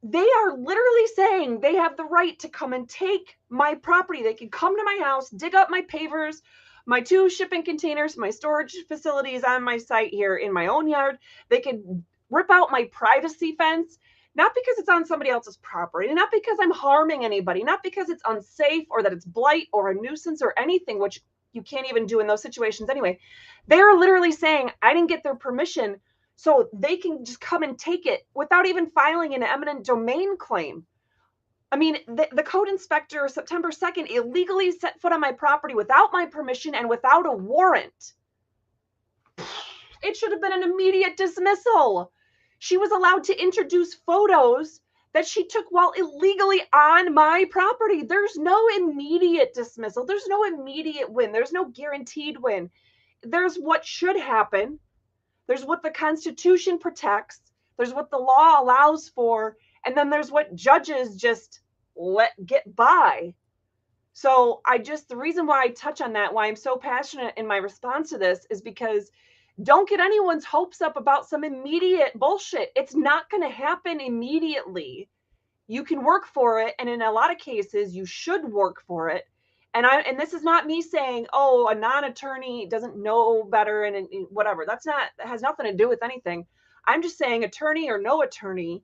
They are literally saying they have the right to come and take my property. They can come to my house, dig up my pavers, my 2 shipping containers, my storage facilities on my site here in my own yard. They can rip out my privacy fence, not because it's on somebody else's property, not because I'm harming anybody, not because it's unsafe or that it's blight or a nuisance or anything, which you can't even do in those situations anyway. They're literally saying I didn't get their permission, so they can just come and take it without even filing an eminent domain claim. I mean, the code inspector, September 2nd, illegally set foot on my property without my permission and without a warrant. It should have been an immediate dismissal. She was allowed to introduce photos that she took while illegally on my property. There's no immediate dismissal. There's no immediate win. There's no guaranteed win. There's what should happen. There's what the Constitution protects. There's what the law allows for. And then there's what judges just let get by. So the reason why I touch on that, why I'm so passionate in my response to this, is because don't get anyone's hopes up about some immediate bullshit. It's not going to happen immediately. You can work for it. And in a lot of cases, you should work for it. And this is not me saying, oh, a non-attorney doesn't know better and whatever. That has nothing to do with anything. I'm just saying, attorney or no attorney,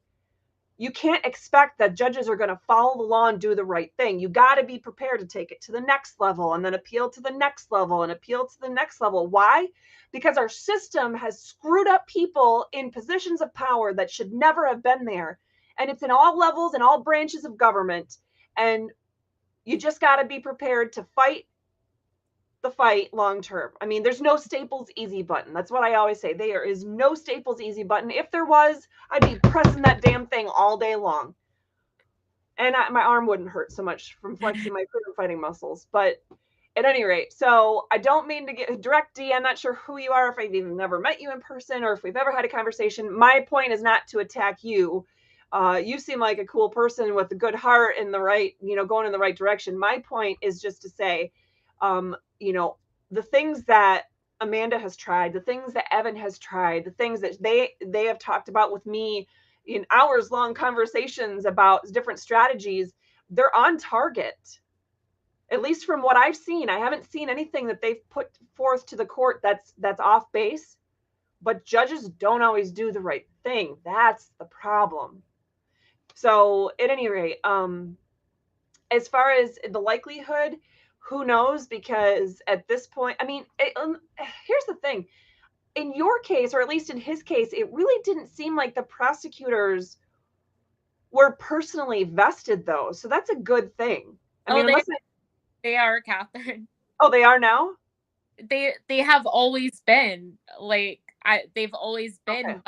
you can't expect that judges are going to follow the law and do the right thing. You got to be prepared to take it to the next level and then appeal to the next level and appeal to the next level. Why? Because our system has screwed up people in positions of power that should never have been there. And it's in all levels and all branches of government. And you just got to be prepared to fight the fight long term. I mean, there's no Staples easy button. That's what I always say. There is no Staples easy button. If there was, I'd be pressing that damn thing all day long. And my arm wouldn't hurt so much from flexing my freedom fighting muscles. But at any rate, so I don't mean to get direct D. I'm not sure who you are, if I've even never met you in person or if we've ever had a conversation. My point is not to attack you. You seem like a cool person with a good heart and the right, going in the right direction. My point is just to say, the things that Amanda has tried, the things that Evan has tried, the things that they have talked about with me in hours-long conversations about different strategies, they're on target. At least from what I've seen. I haven't seen anything that they've put forth to the court that's off base, but judges don't always do the right thing. That's the problem. So at any rate, as far as the likelihood, who knows? Because at this point, I mean, here's the thing. In your case, or at least in his case, it really didn't seem like the prosecutors were personally vested, though. So that's a good thing. They are, Catherine. Oh, they are now? They have always been. They've always been.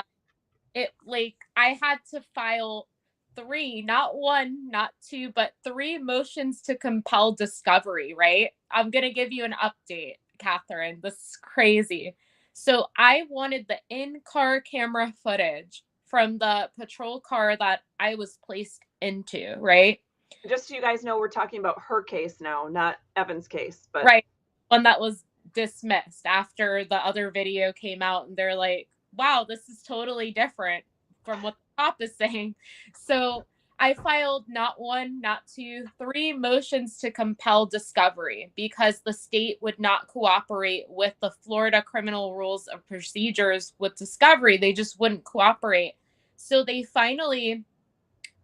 Okay. But I had to file 3, not 1, not 2, but 3 motions to compel discovery, right? I'm going to give you an update, Catherine. This is crazy. So I wanted the in-car camera footage from the patrol car that I was placed into, right? Just so you guys know, we're talking about her case now, not Evan's case. But right, one that was dismissed after the other video came out, and they're like, wow, this is totally different from what the cop is saying. So I filed not one, not two, three motions to compel discovery because the state would not cooperate with the Florida criminal rules of procedures with discovery. They just wouldn't cooperate. So they finally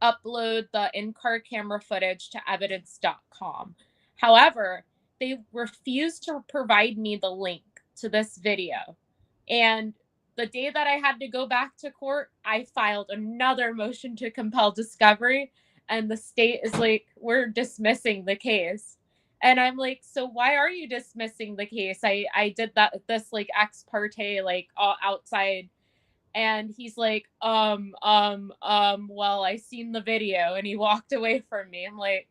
upload the in-car camera footage to evidence.com. However, they refused to provide me the link to this video. And the day that I had to go back to court, I filed another motion to compel discovery. And the state is like, we're dismissing the case. And I'm like, so why are you dismissing the case? I did this like ex parte, like outside. And he's like, well, I seen the video, and he walked away from me. I'm like,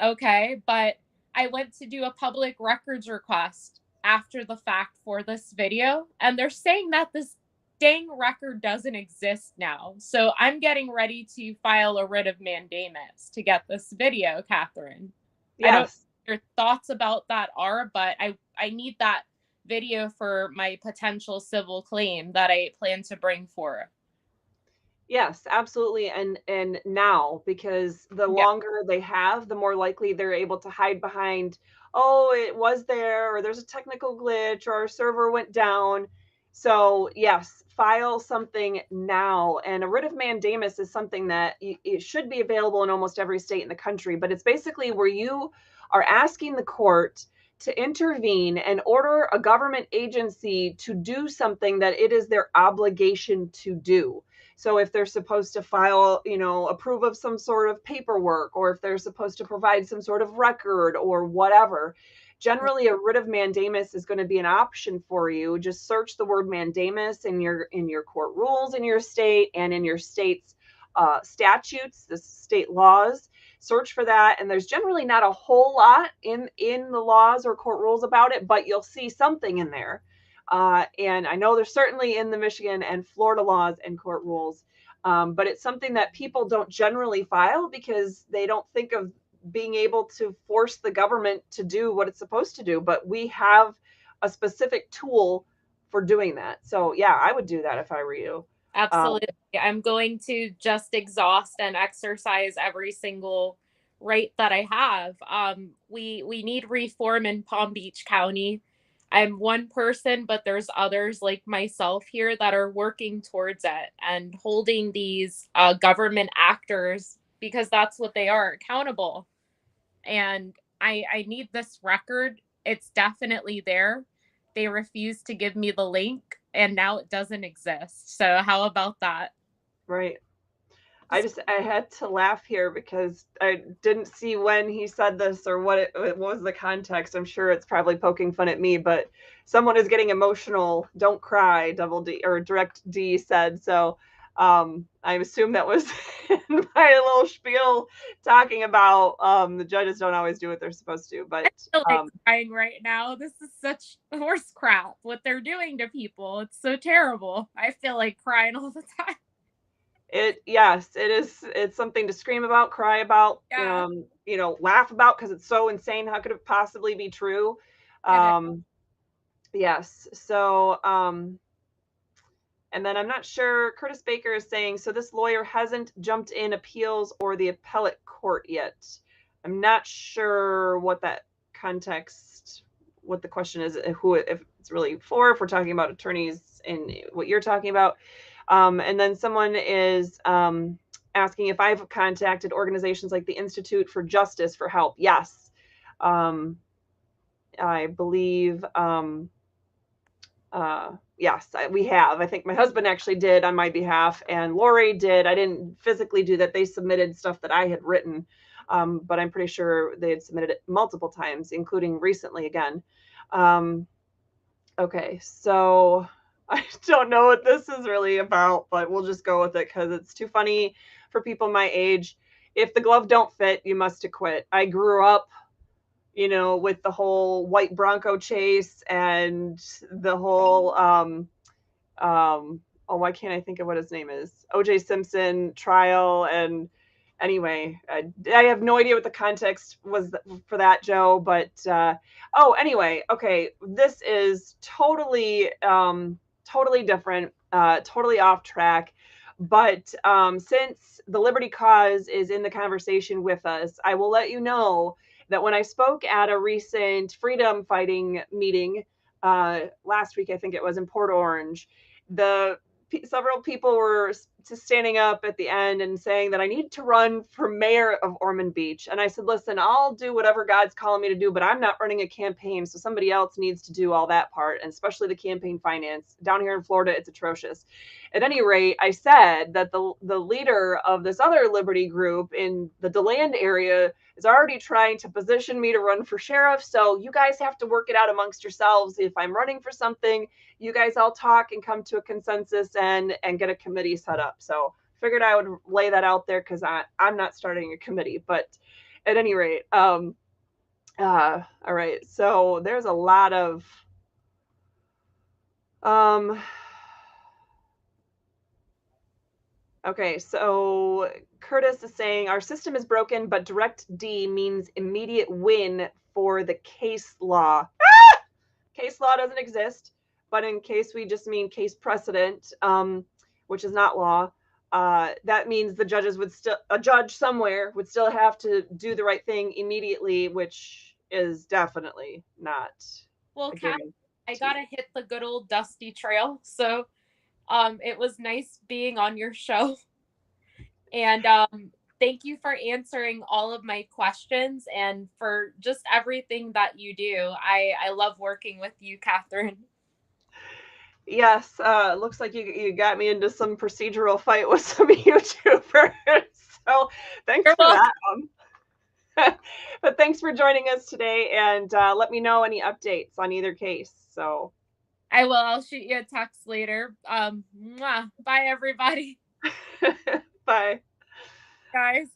okay, but I went to do a public records request after the fact for this video, and they're saying that this dang record doesn't exist now. So I'm getting ready to file a writ of mandamus to get this video, Catherine. yes. I don't know what your thoughts about that are, but I need that video for my potential civil claim that I plan to bring forth. Yes, absolutely. And now, because the longer they have, the more likely they're able to hide behind, oh, it was there, or there's a technical glitch, or our server went down. So yes, file something now. And a writ of mandamus is something that it should be available in almost every state in the country, but it's basically where you are asking the court to intervene and order a government agency to do something that it is their obligation to do. So if they're supposed to file, approve of some sort of paperwork, or if they're supposed to provide some sort of record or whatever, generally a writ of mandamus is going to be an option for you. Just search the word mandamus in your court rules in your state and in your state's statutes, the state laws. Search for that, and there's generally not a whole lot in the laws or court rules about it, but you'll see something in there. And I know there's certainly in the Michigan and Florida laws and court rules, but it's something that people don't generally file because they don't think of being able to force the government to do what it's supposed to do. But we have a specific tool for doing that. So yeah, I would do that if I were you. Absolutely. I'm going to just exhaust and exercise every single right that I have. We need reform in Palm Beach County. I'm one person, but there's others like myself here that are working towards it and holding these government actors, because that's what they are, accountable. And I need this record. It's definitely there. They refuse to give me the link, and now it doesn't exist. So how about that? Right. I had to laugh here because I didn't see when he said this or what was the context. I'm sure it's probably poking fun at me, but someone is getting emotional. Don't cry, Double D or Direct D said. So I assume that was in my little spiel talking about the judges don't always do what they're supposed to. But I feel like crying right now. This is such horse crap, what they're doing to people. It's so terrible. I feel like crying all the time. Yes, it is. It's something to scream about, cry about, laugh about, because it's so insane. How could it possibly be true? Yes. So, and then I'm not sure, Curtis Baker is saying, so this lawyer hasn't jumped in appeals or the appellate court yet. I'm not sure what that context, what the question is, if it's really for, if we're talking about attorneys and what you're talking about. And then someone is asking if I've contacted organizations like the Institute for Justice for help. Yes. I believe, yes, we have. I think my husband actually did on my behalf, and Lori did. I didn't physically do that. They submitted stuff that I had written, but I'm pretty sure they had submitted it multiple times, including recently again. Okay, so I don't know what this is really about, but we'll just go with it because it's too funny for people my age. If the glove don't fit, you must acquit. I grew up you know, with the whole white Bronco chase and the whole, oh, why can't I think of what his name is? O.J. Simpson trial. And anyway, I have no idea what the context was for that, Joe. But oh, anyway, okay, this is totally, totally different, totally off track. But since the Liberty Cause is in the conversation with us, I will let you know that when I spoke at a recent freedom fighting meeting last week, I think it was in Port Orange, several people were just standing up at the end and saying that I need to run for mayor of Ormond Beach. And I said, listen, I'll do whatever God's calling me to do, but I'm not running a campaign. So somebody else needs to do all that part, and especially the campaign finance. Down here in Florida, it's atrocious. At any rate, I said that the leader of this other Liberty group in the DeLand area is already trying to position me to run for sheriff. So you guys have to work it out amongst yourselves. If I'm running for something, you guys all talk and come to a consensus and get a committee set up. So figured I would lay that out there because I'm not starting a committee. But at any rate, all right. So there's a lot of okay, so Curtis is saying our system is broken, but direct D means immediate win for the case law. Case law doesn't exist, but in case we just mean case precedent, which is not law, that means the judges would still, a judge somewhere would still have to do the right thing immediately, which is definitely not. Well, Kat, I gotta hit the good old dusty trail. So it was nice being on your show. And thank you for answering all of my questions and for just everything that you do. I love working with you, Catherine. Yes, looks like you got me into some procedural fight with some YouTubers. So thanks for that. But thanks for joining us today, and let me know any updates on either case. So I will. I'll shoot you a text later. Bye, everybody. Bye. Guys.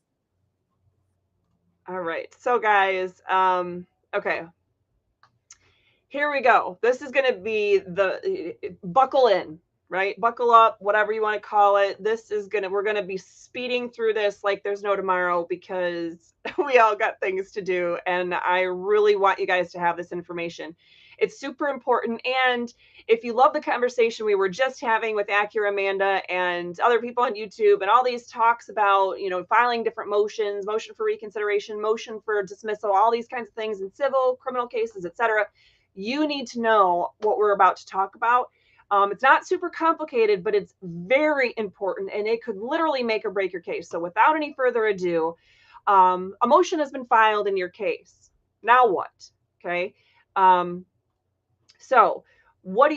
All right. So guys, okay. Here we go. This is going to be buckle in, right? Buckle up, whatever you want to call it. We're going to be speeding through this like there's no tomorrow because we all got things to do. And I really want you guys to have this information. It's super important. And if you love the conversation we were just having with Accurate Amanda and other people on YouTube and all these talks about, filing different motions, motion for reconsideration, motion for dismissal, all these kinds of things in civil, criminal cases, etc., you need to know what we're about to talk about. It's not super complicated, but it's very important, and it could literally make or break your case. So without any further ado, a motion has been filed in your case. Now what? Okay. So what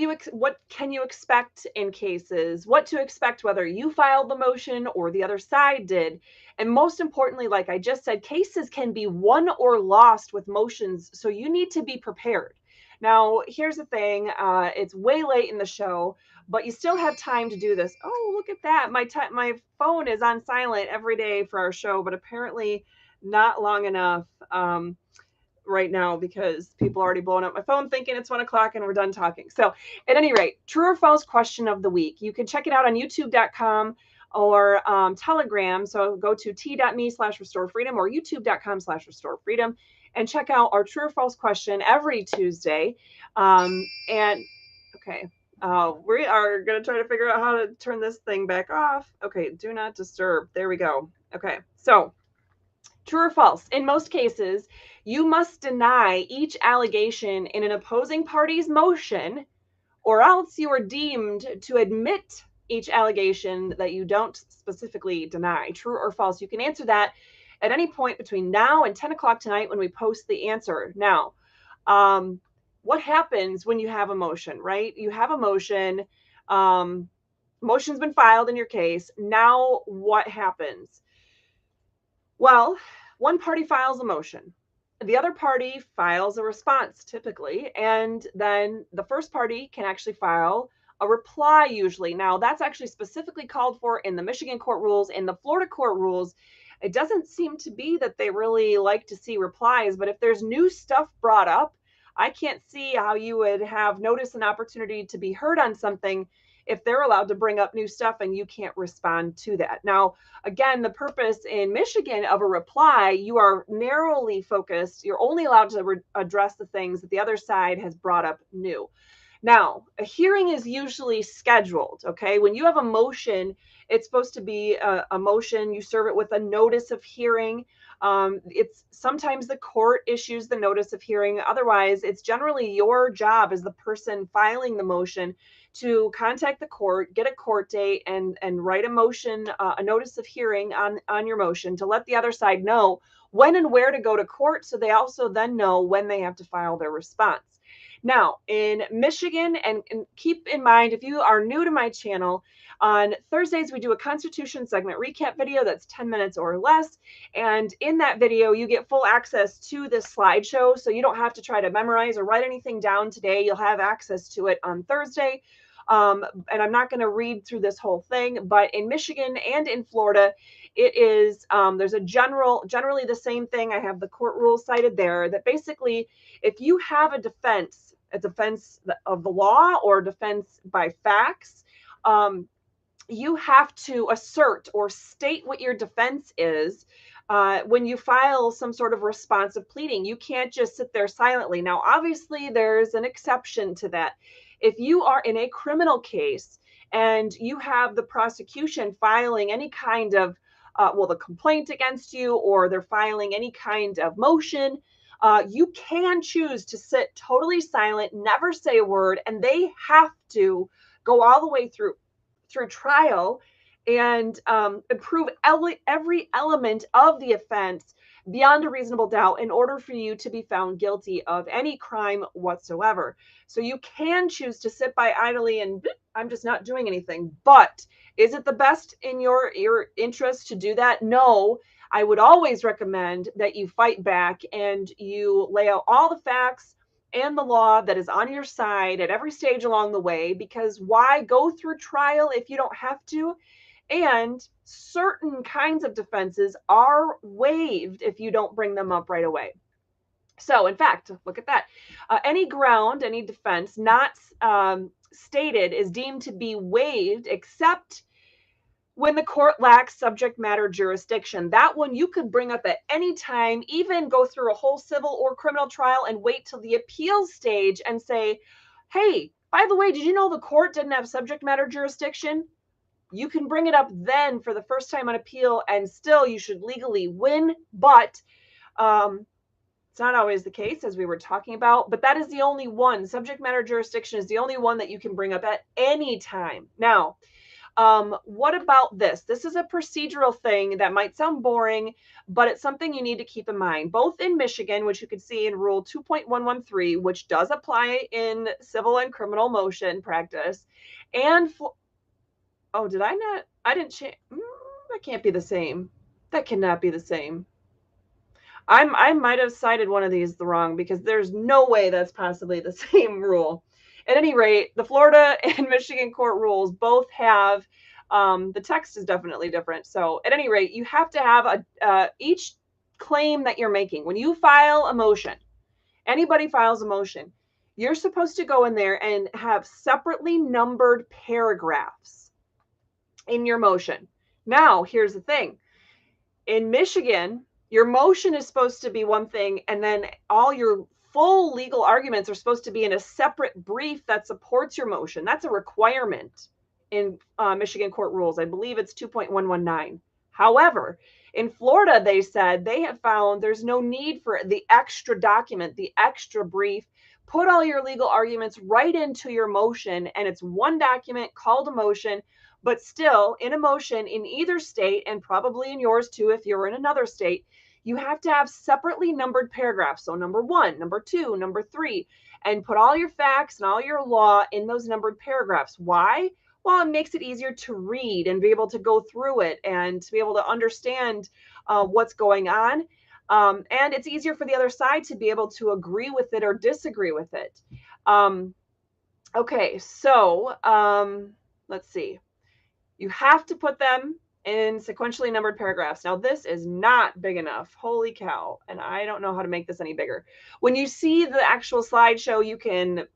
can you expect in cases? What to expect whether you filed the motion or the other side did? And most importantly, like I just said, cases can be won or lost with motions, so you need to be prepared. Now, here's the thing. It's way late in the show, but you still have time to do this. Oh, look at that. My phone is on silent every day for our show, but apparently not long enough right now because people are already blowing up my phone thinking it's 1 o'clock and we're done talking. So at any rate, true or false question of the week. You can check it out on youtube.com or Telegram. So go to t.me/restorefreedom or youtube.com/restorefreedom and check out our true or false question every Tuesday. And okay, we are going to try to figure out how to turn this thing back off. Okay, do not disturb. There we go. Okay, so true or false? In most cases, you must deny each allegation in an opposing party's motion, or else you are deemed to admit each allegation that you don't specifically deny. True or false? You can answer that at any point between now and 10 o'clock tonight when we post the answer. Now, what happens when you have a motion, right? You have a motion, motion's been filed in your case. Now what happens? Well, one party files a motion. The other party files a response typically, and then the first party can actually file a reply usually. Now, that's actually specifically called for in the Michigan court rules. In the Florida court rules, It doesn't seem to be that they really like to see replies, but if there's new stuff brought up, I can't see how you would have notice an opportunity to be heard on something if they're allowed to bring up new stuff and you can't respond to that. Now, again, the purpose in Michigan of a reply, you are narrowly focused. You're only allowed to address the things that the other side has brought up new. Now, a hearing is usually scheduled, okay? When you have a motion, it's supposed to be a motion. You serve it with a notice of hearing. It's sometimes the court issues the notice of hearing. Otherwise, it's generally your job as the person filing the motion to contact the court, get a court date, and write a motion, a notice of hearing on your motion to let the other side know when and where to go to court, so they also then know when they have to file their response. Now, in Michigan, and keep in mind, if you are new to my channel, on Thursdays, we do a Constitution segment recap video that's 10 minutes or less. And in that video, you get full access to this slideshow. So you don't have to try to memorize or write anything down today. You'll have access to it on Thursday. And I'm not going to read through this whole thing, but in Michigan and in Florida, it is, there's a generally the same thing. I have the court rules cited there that basically, if you have a defense of the law or defense by facts, you have to assert or state what your defense is when you file some sort of responsive pleading. You can't just sit there silently. Now, obviously, there's an exception to that. If you are in a criminal case and you have the prosecution filing any kind of, the complaint against you, or they're filing any kind of motion, you can choose to sit totally silent, never say a word, and they have to go all the way through trial and prove every element of the offense beyond a reasonable doubt in order for you to be found guilty of any crime whatsoever. So you can choose to sit by idly and I'm just not doing anything. But is it the best in your interest to do that? No. I would always recommend that you fight back and you lay out all the facts and the law that is on your side at every stage along the way, because why go through trial if you don't have to? And certain kinds of defenses are waived if you don't bring them up right away. So in fact, look at that. Any ground, any defense not stated is deemed to be waived except when the court lacks subject matter jurisdiction. That one you could bring up at any time, even go through a whole civil or criminal trial and wait till the appeals stage and say, hey, by the way, did you know the court didn't have subject matter jurisdiction? You can bring it up then for the first time on appeal, and still you should legally win. But it's not always the case, as we were talking about, but that is the only one. Subject matter jurisdiction is the only one that you can bring up at any time. Now, what about this? This is a procedural thing that might sound boring, but it's something you need to keep in mind. Both in Michigan, which you can see in Rule 2.113, which does apply in civil and criminal motion practice, and I didn't change. That can't be the same. That cannot be the same. I might have cited one of these the wrong, because there's no way that's possibly the same rule. At any rate, the Florida and Michigan court rules both have, the text is definitely different. So at any rate, you have to have each claim that you're making. When you file a motion, anybody files a motion, you're supposed to go in there and have separately numbered paragraphs in your motion. Now, here's the thing. In Michigan, your motion is supposed to be one thing, and then all your full legal arguments are supposed to be in a separate brief that supports your motion. That's a requirement in Michigan court rules. I believe it's 2.119. However, in Florida, they said they have found there's no need for the extra document, the extra brief. Put all your legal arguments right into your motion, and it's one document called a motion. But still, in a motion in either state, and probably in yours too if you're in another state, you have to have separately numbered paragraphs. So number 1, number 2, number 3, and put all your facts and all your law in those numbered paragraphs. Why? Well, it makes it easier to read and be able to go through it and to be able to understand what's going on. And it's easier for the other side to be able to agree with it or disagree with it. Okay, so let's see. You have to put them in sequentially numbered paragraphs. Now, this is not big enough. Holy cow. And I don't know how to make this any bigger. When you see the actual slideshow, you can,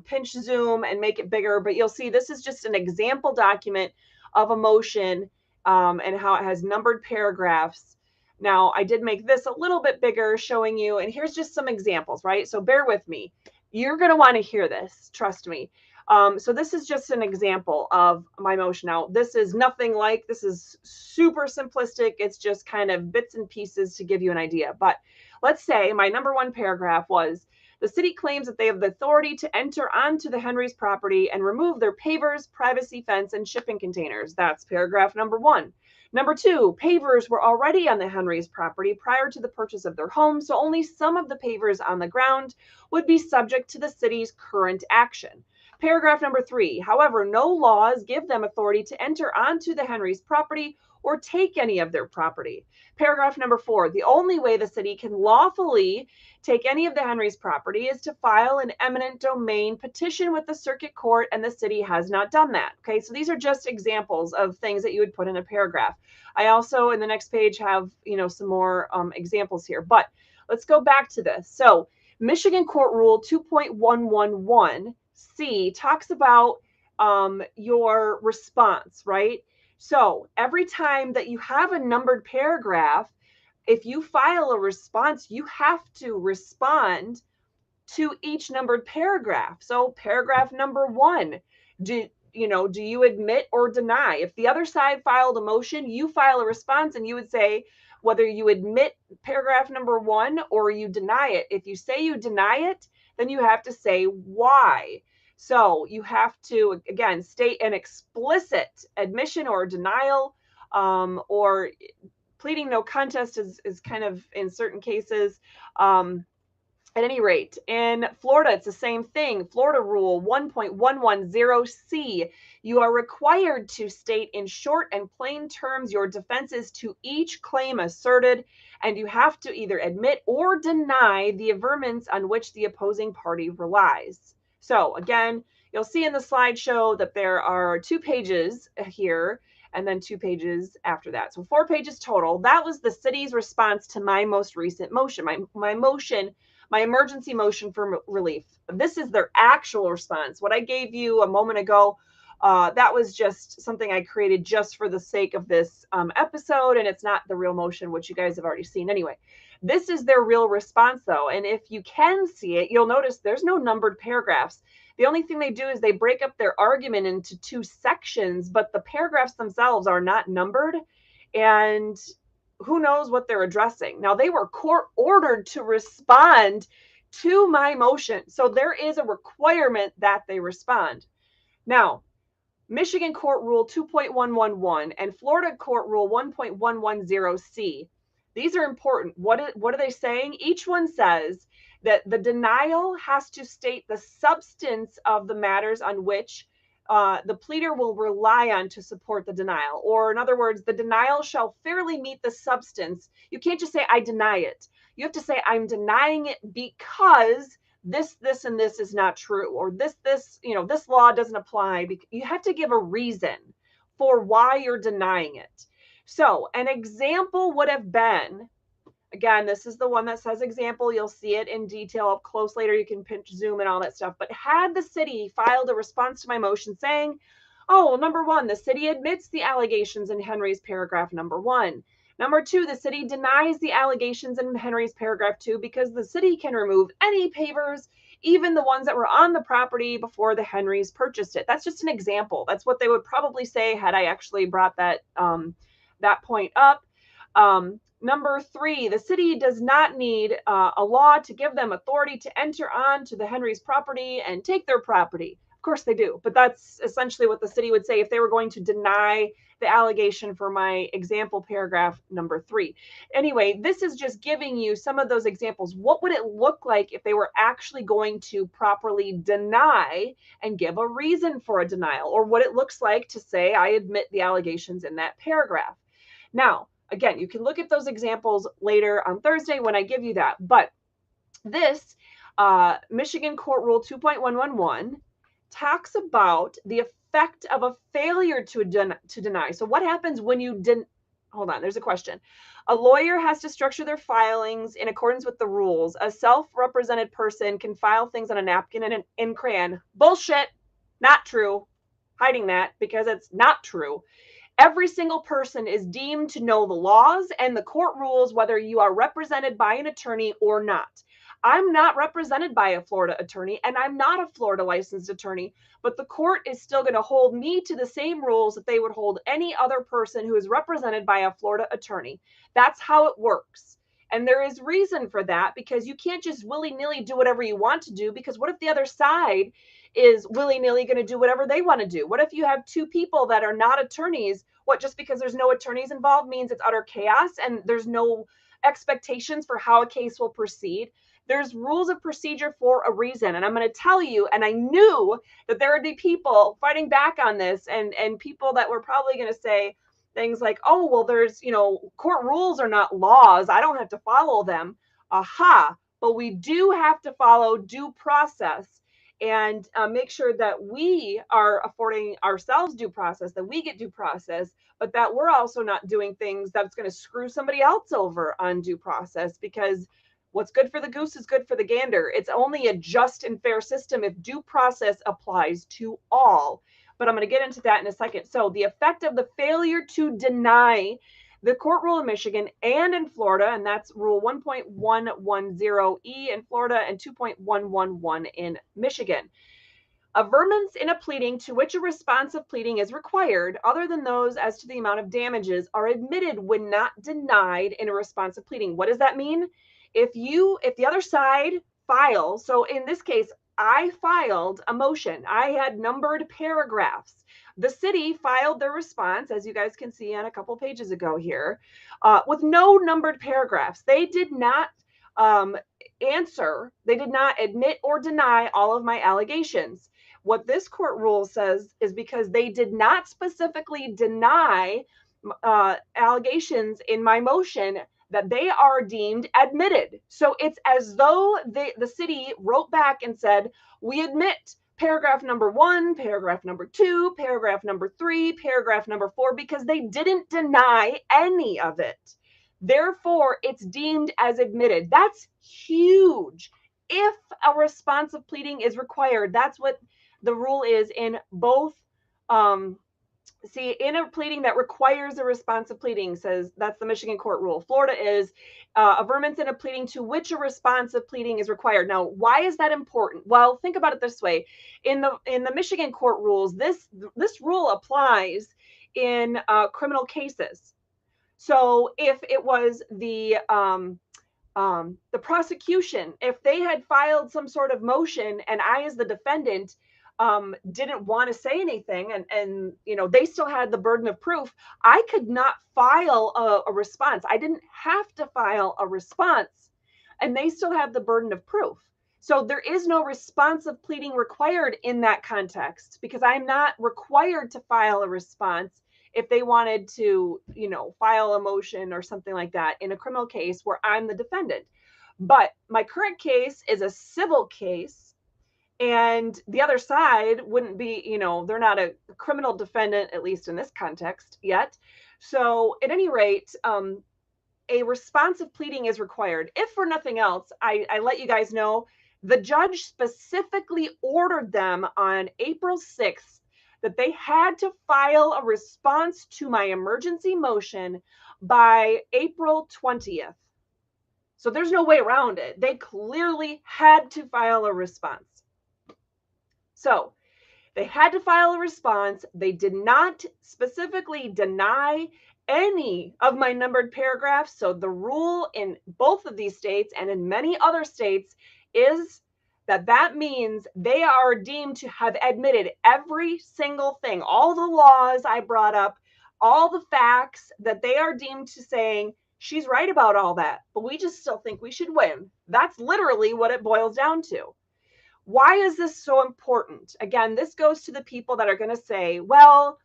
pinch zoom and make it bigger, but you'll see this is just an example document of a motion and how it has numbered paragraphs. Now, I did make this a little bit bigger, showing you, and here's just some examples, right? So bear with me. You're going to want to hear this. Trust me. So this is just an example of my motion. Now, this is nothing like, this is super simplistic. It's just kind of bits and pieces to give you an idea. But let's say my number one paragraph was, the city claims that they have the authority to enter onto the Henrys property and remove their pavers, privacy fence, and shipping containers. That's paragraph number one. Number two, pavers were already on the Henrys property prior to the purchase of their home, so only some of the pavers on the ground would be subject to the city's current action. Paragraph number three, however, no laws give them authority to enter onto the Henrys property or take any of their property. Paragraph number four, the only way the city can lawfully take any of the Henrys property is to file an eminent domain petition with the circuit court, and the city has not done that. Okay, so these are just examples of things that you would put in a paragraph. I also, in the next page, have, some more examples here, but let's go back to this. So Michigan Court Rule 2.111C talks about your response, right? So every time that you have a numbered paragraph, if you file a response, you have to respond to each numbered paragraph. So paragraph number one, do you admit or deny? If the other side filed a motion, you file a response and you would say whether you admit paragraph number one or you deny it. If you say you deny it, then you have to say why. So you have to, again, state an explicit admission or denial, or pleading no contest is kind of in certain cases. At any rate, in Florida, it's the same thing. Florida Rule 1.110C, you are required to state in short and plain terms your defenses to each claim asserted, and you have to either admit or deny the averments on which the opposing party relies. So again, you'll see in the slideshow that there are 2 pages here and then 2 pages after that. So 4 pages total. That was the city's response to my most recent motion, my emergency motion for relief. This is their actual response. What I gave you a moment ago, that was just something I created just for the sake of this episode, and it's not the real motion, which you guys have already seen anyway. This is their real response, though, and if you can see it, you'll notice there's no numbered paragraphs. The only thing they do is they break up their argument into 2 sections, but the paragraphs themselves are not numbered, and who knows what they're addressing. Now, they were court ordered to respond to my motion, so there is a requirement that they respond. Now, Michigan Court Rule 2.111 and Florida Court Rule 1.110C, these are important. What are they saying? Each one says that the denial has to state the substance of the matters on which the pleader will rely on to support the denial. Or in other words, the denial shall fairly meet the substance. You can't just say, I deny it. You have to say, I'm denying it because this, and this is not true. Or this law doesn't apply. You have to give a reason for why you're denying it. So an example would have been, again, this is the one that says example. You'll see it in detail up close later. You can pinch zoom and all that stuff. But had the city filed a response to my motion saying, oh, well, number one, the city admits the allegations in Henry's paragraph number 1. Number 2, the city denies the allegations in Henry's paragraph 2 because the city can remove any pavers, even the ones that were on the property before the Henrys purchased it. That's just an example. That's what they would probably say had I actually brought that point up. Number 3, the city does not need a law to give them authority to enter onto the Henrys property and take their property. Of course they do, but that's essentially what the city would say if they were going to deny the allegation for my example paragraph number 3. Anyway, this is just giving you some of those examples. What would it look like if they were actually going to properly deny and give a reason for a denial, or what it looks like to say, I admit the allegations in that paragraph. Now, again, you can look at those examples later on Thursday when I give you that. But this Michigan Court Rule 2.111 talks about the effect of a failure to deny. So what happens when you didn't? Hold on, there's a question. A lawyer has to structure their filings in accordance with the rules. A self-represented person can file things on a napkin and in crayon. Bullshit. Not true. Hiding that because it's not true. Every single person is deemed to know the laws and the court rules, whether you are represented by an attorney or not. I'm not represented by a Florida attorney, and I'm not a Florida licensed attorney, but the court is still going to hold me to the same rules that they would hold any other person who is represented by a Florida attorney. That's how it works. And there is reason for that, because you can't just willy-nilly do whatever you want to do, because what if the other side is willy-nilly going to do whatever they want to do? What if you have two people that are not attorneys? What, just because there's no attorneys involved means it's utter chaos and there's no expectations for how a case will proceed? There's rules of procedure for a reason. And I'm going to tell you, and I knew that there would be people fighting back on this, and people that were probably going to say things like, oh, well, there's, court rules are not laws. I don't have to follow them. Aha. But we do have to follow due process and make sure that we are affording ourselves due process, that we get due process, but that we're also not doing things that's going to screw somebody else over on due process, because what's good for the goose is good for the gander. It's only a just and fair system if due process applies to all. But I'm going to get into that in a second. So the effect of the failure to deny, the court rule in Michigan and in Florida, and that's rule 1.110E in Florida and 2.111 in Michigan. Averments in a pleading to which a responsive pleading is required, other than those as to the amount of damages, are admitted when not denied in a responsive pleading. What does that mean? If the other side files, so in this case, I filed a motion. I had numbered paragraphs. The city filed their response, as you guys can see on a couple pages ago here, with no numbered paragraphs. They did not answer. They did not admit or deny all of my allegations. What this court rule says is because they did not specifically deny allegations in my motion, that they are deemed admitted. So it's as though the city wrote back and said, we admit paragraph number 1, paragraph number 2, paragraph number 3, paragraph number 4, because they didn't deny any of it. Therefore, it's deemed as admitted. That's huge. If a responsive pleading is required, that's what the rule is in both. In a pleading that requires a responsive pleading, says that's the Michigan court rule. Florida is averments in a pleading to which a responsive pleading is required. Now, why is that important? Well, think about it this way. In the Michigan court rules, this rule applies in criminal cases. So if it was the prosecution, if they had filed some sort of motion and I, as the defendant, didn't want to say anything, and they still had the burden of proof, I could not file a response. I didn't have to file a response, and they still have the burden of proof. So there is no responsive pleading required in that context, because I'm not required to file a response if they wanted to, file a motion or something like that in a criminal case where I'm the defendant. But my current case is a civil case, and the other side wouldn't be, they're not a criminal defendant, at least in this context yet. So at any rate, a responsive pleading is required. If for nothing else, I let you guys know, the judge specifically ordered them on April 6th that they had to file a response to my emergency motion by April 20th. So there's no way around it. They clearly had to file a response. So they had to file a response. They did not specifically deny any of my numbered paragraphs. So the rule in both of these states and in many other states is that means they are deemed to have admitted every single thing, all the laws I brought up, all the facts, that they are deemed to saying, she's right about all that, but we just still think we should win. That's literally what it boils down to. Why is this so important? Again, this goes to the people that are going to say, well,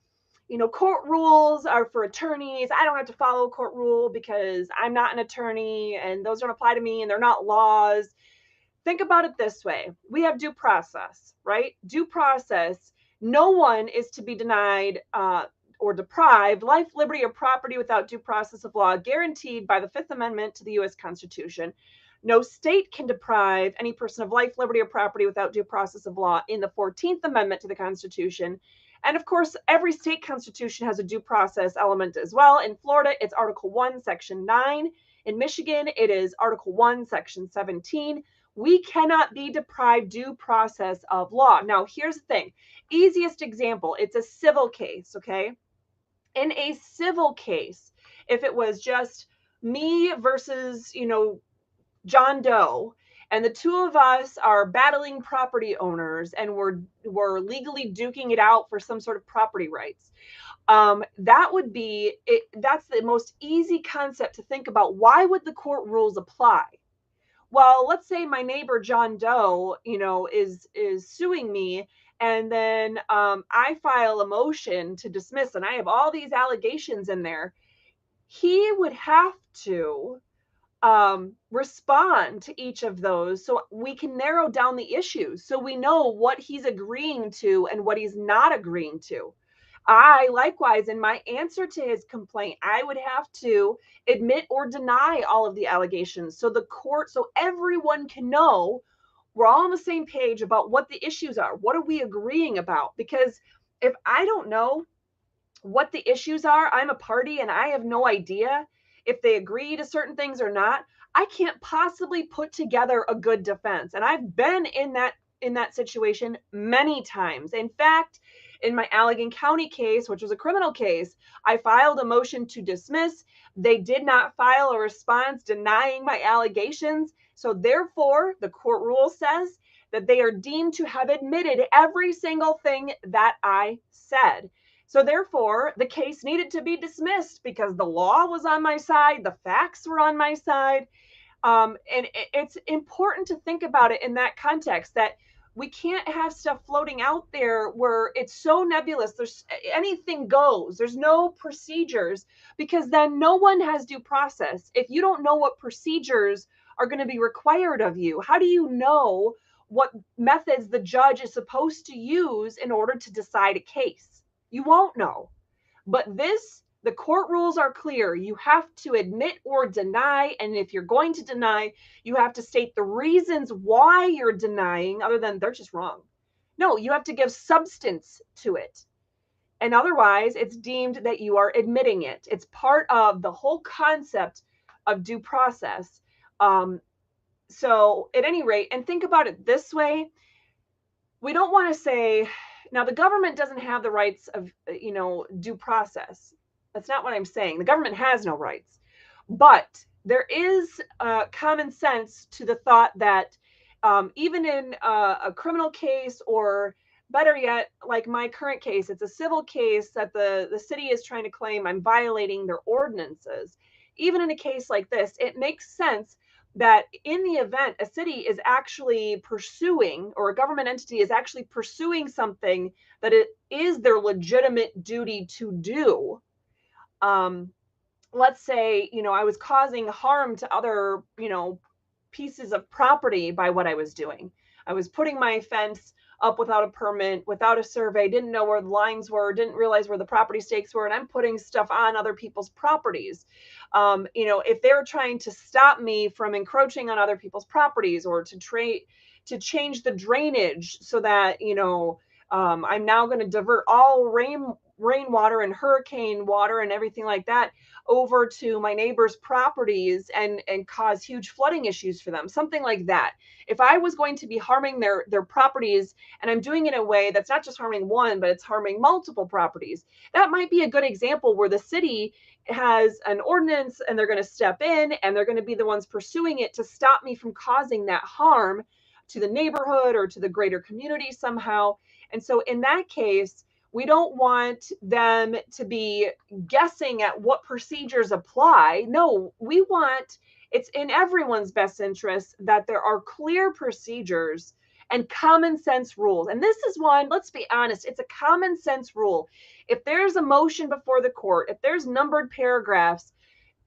court rules are for attorneys. I don't have to follow a court rule because I'm not an attorney and those don't apply to me and they're not laws. Think about it this way. We have due process, right? Due process No one is to be denied or deprived life, liberty, or property without due process of law guaranteed by the Fifth Amendment to the U.S. Constitution. No state can deprive any person of life, liberty, or property without due process of law in the 14th Amendment to the Constitution. And of course, every state constitution has a due process element as well. In Florida, it's Article 1, Section 9. In Michigan, it is Article 1, Section 17. We cannot be deprived due process of law. Now, here's the thing. Easiest example, it's a civil case, okay? In a civil case, if it was just me versus, John Doe, and the two of us are battling property owners and we're legally duking it out for some sort of property rights. That would be it. That's the most easy concept to think about. Why would the court rules apply? Well, let's say my neighbor John Doe, is suing me, and then I file a motion to dismiss, and I have all these allegations in there. He would have to respond to each of those so we can narrow down the issues, so we know what he's agreeing to and what he's not agreeing to. I likewise, in my answer to his complaint, I would have to admit or deny all of the allegations so everyone can know we're all on the same page about what the issues are. What are we agreeing about? Because if I don't know what the issues are, I'm a party and I have no idea if they agree to certain things or not, I can't possibly put together a good defense. And I've been in that situation many times. In fact, in my Allegan County case, which was a criminal case, I filed a motion to dismiss. They did not file a response denying my allegations. So therefore, the court rule says that they are deemed to have admitted every single thing that I said. So therefore, the case needed to be dismissed because the law was on my side, the facts were on my side. And it's important to think about it in that context, that we can't have stuff floating out there where it's so nebulous. There's anything goes. There's no procedures, because then no one has due process. If you don't know what procedures are going to be required of you, how do you know what methods the judge is supposed to use in order to decide a case? You won't know. But the court rules are clear. You have to admit or deny. And if you're going to deny, you have to state the reasons why you're denying, other than they're just wrong. No, you have to give substance to it. And otherwise, it's deemed that you are admitting it. It's part of the whole concept of due process. So at any rate, and think about it this way, we don't want to say, now the government doesn't have the rights of, due process. That's not what I'm saying. The government has no rights. But there is common sense to the thought that even in a criminal case, or better yet, like my current case, it's a civil case that the city is trying to claim I'm violating their ordinances. Even in a case like this, it makes sense that in the event a city is actually pursuing, or a government entity is actually pursuing something that it is their legitimate duty to do. Let's say, I was causing harm to other, pieces of property by what I was doing. I was putting my fence up without a permit, without a survey, didn't know where the lines were, didn't realize where the property stakes were, and I'm putting stuff on other people's properties. If they're trying to stop me from encroaching on other people's properties, or to change the drainage so that, I'm now going to divert all rainwater and hurricane water and everything like that over to my neighbors' properties and cause huge flooding issues for them, something like that. If I was going to be harming their properties, and I'm doing it in a way that's not just harming one, but it's harming multiple properties, that might be a good example where the city has an ordinance and they're going to step in and they're going to be the ones pursuing it to stop me from causing that harm to the neighborhood or to the greater community somehow. And so in that case, we don't want them to be guessing at what procedures apply. No, it's in everyone's best interest that there are clear procedures and common sense rules. And this is one, let's be honest, it's a common sense rule. If there's a motion before the court, if there's numbered paragraphs,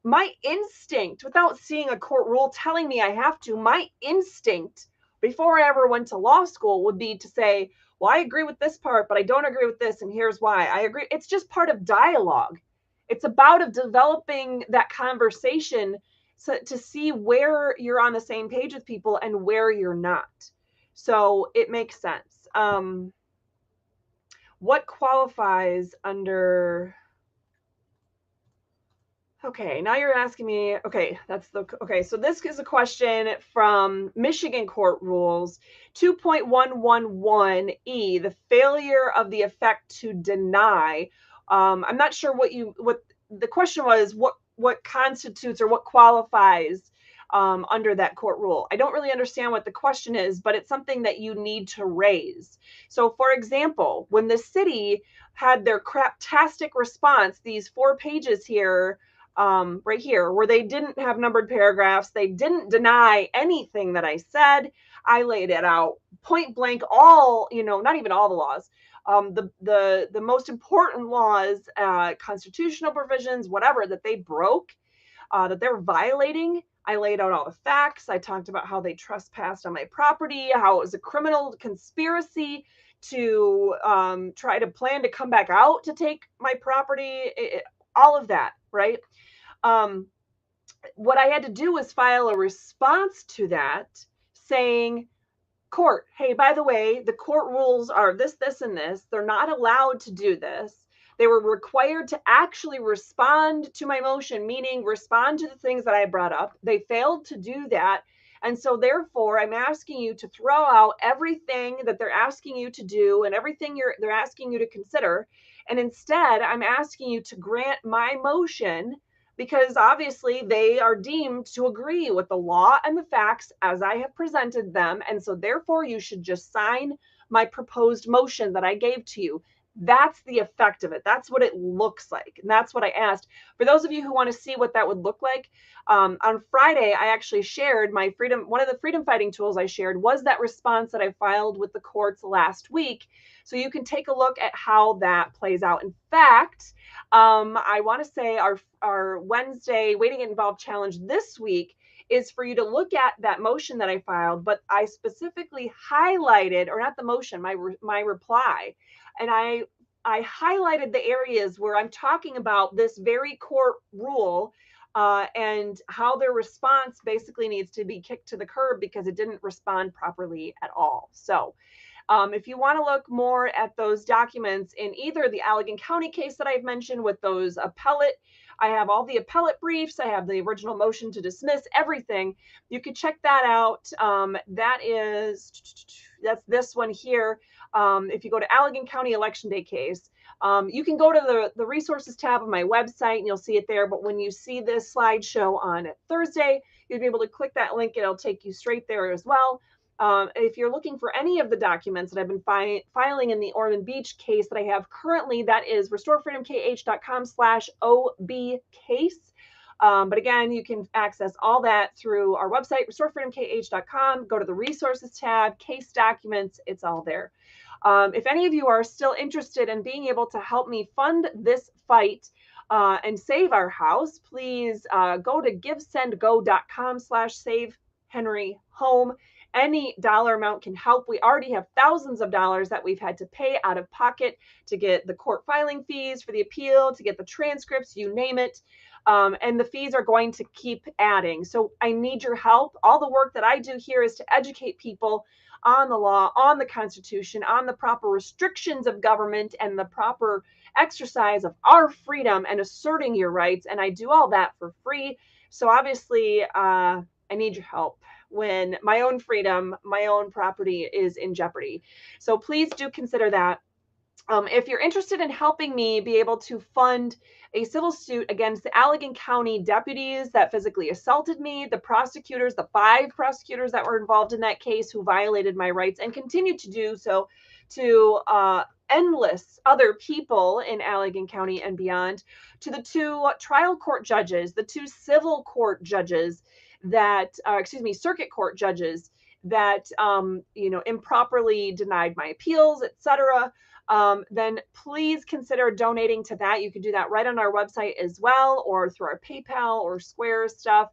my instinct, without seeing a court rule telling me I have to, my instinct before I ever went to law school would be to say, well, I agree with this part, but I don't agree with this, and here's why. I agree. It's just part of dialogue. It's about developing that conversation to see where you're on the same page with people and where you're not. So it makes sense. What qualifies under... Okay, now you're asking me, okay, so this is a question from Michigan Court Rules 2.111E, the failure of the effect to deny. I'm not sure what the question was, what constitutes or what qualifies under that court rule. I don't really understand what the question is, but it's something that you need to raise. So for example, when the city had their craptastic response, these 4 pages here, right here, where they didn't have numbered paragraphs, they didn't deny anything that I said. I laid it out point blank, all, not even all the laws, the most important laws, constitutional provisions, whatever, that they broke, that they're violating. I laid out all the facts. I talked about how they trespassed on my property, how it was a criminal conspiracy to try to plan to come back out to take my property, all of that, right? What I had to do was file a response to that saying, court, hey, by the way, the court rules are this, this, and this. They're not allowed to do this. They were required to actually respond to my motion, meaning respond to the things that I brought up. They failed to do that. And so therefore, I'm asking you to throw out everything that they're asking you to do and everything they're asking you to consider. And instead, I'm asking you to grant my motion, because obviously they are deemed to agree with the law and the facts as I have presented them. And so therefore, you should just sign my proposed motion that I gave to you. That's the effect of it. That's what it looks like. And that's what I asked. For those of you who want to see what that would look like, on Friday, I actually shared my one of the freedom fighting tools I shared was that response that I filed with the courts last week. So you can take a look at how that plays out. In fact, I want to say our Wednesday Waiting Get Involved challenge this week is for you to look at that motion that I filed, but I specifically highlighted, or not the motion, my reply. And I highlighted the areas where I'm talking about this very court rule and how their response basically needs to be kicked to the curb because it didn't respond properly at all. So if you want to look more at those documents in either the Allegan County case that I've mentioned with those appellate, I have all the appellate briefs, I have the original motion to dismiss, everything. You can check that out. That's this one here. If you go to Allegan County Election Day case, you can go to the resources tab of my website and you'll see it there. But when you see this slideshow on Thursday, you'll be able to click that link. It'll take you straight there as well. If you're looking for any of the documents that I've been filing in the Ormond Beach case that I have currently, that is restorefreedomkh.com/OB-case. But again, you can access all that through our website, restorefreedomkh.com. Go to the resources tab, case documents, it's all there. If any of you are still interested in being able to help me fund this fight and save our house, please go to givesendgo.com/SaveHenryHome. Any dollar amount can help. We already have thousands of dollars that we've had to pay out of pocket to get the court filing fees for the appeal, to get the transcripts, you name it. And the fees are going to keep adding. So I need your help. All the work that I do here is to educate people on the law, on the Constitution, on the proper restrictions of government and the proper exercise of our freedom and asserting your rights. And I do all that for free. So obviously, I need your help when my own freedom, my own property is in jeopardy. So please do consider that. If you're interested in helping me be able to fund a civil suit against the Allegan County deputies that physically assaulted me, the prosecutors, the 5 prosecutors that were involved in that case who violated my rights and continue to do so to endless other people in Allegan County and beyond, to the 2 trial court judges, the 2 civil court judges that, circuit court judges that, improperly denied my appeals, etc., then please consider donating to that. You can do that right on our website as well, or through our PayPal or Square stuff.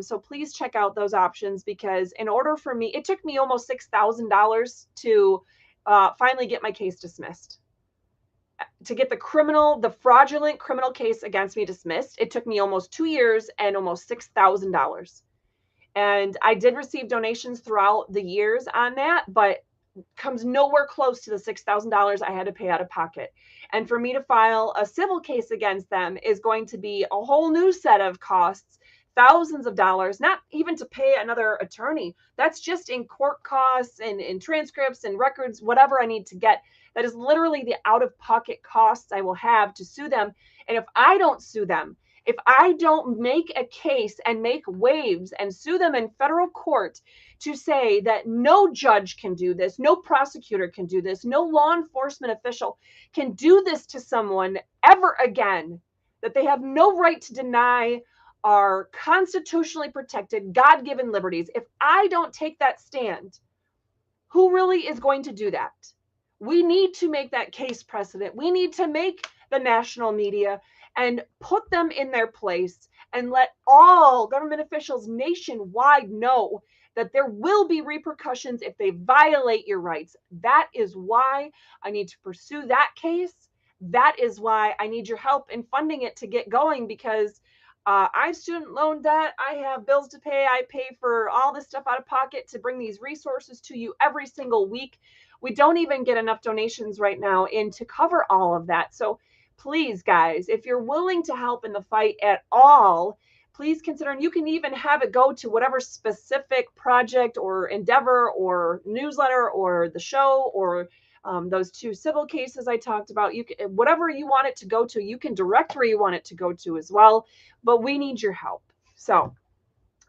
So please check out those options, because in order for me, it took me almost $6,000 to finally get my case dismissed. To get the fraudulent criminal case against me dismissed, it took me almost 2 years and almost $6,000. And I did receive donations throughout the years on that, but comes nowhere close to the $6,000 I had to pay out of pocket. And for me to file a civil case against them is going to be a whole new set of costs, thousands of dollars, not even to pay another attorney. That's just in court costs and in transcripts and records, whatever I need to get. That is literally the out-of-pocket costs I will have to sue them. And if I don't sue them, if I don't make a case and make waves and sue them in federal court to say that no judge can do this, no prosecutor can do this, no law enforcement official can do this to someone ever again, that they have no right to deny our constitutionally protected, God-given liberties. If I don't take that stand, who really is going to do that? We need to make that case precedent. We need to make the national media and put them in their place and let all government officials nationwide know that there will be repercussions if they violate your rights. That is why I need to pursue that case. That is why I need your help in funding it to get going, because I have student loan debt. I have bills to pay. I pay for all this stuff out of pocket to bring these resources to you every single week. We don't even get enough donations right now in to cover all of that. So please, guys, if you're willing to help in the fight at all, please consider, and you can even have it go to whatever specific project or endeavor or newsletter or the show or those 2 civil cases I talked about. You can, whatever you want it to go to, you can direct where you want it to go to as well. But we need your help. So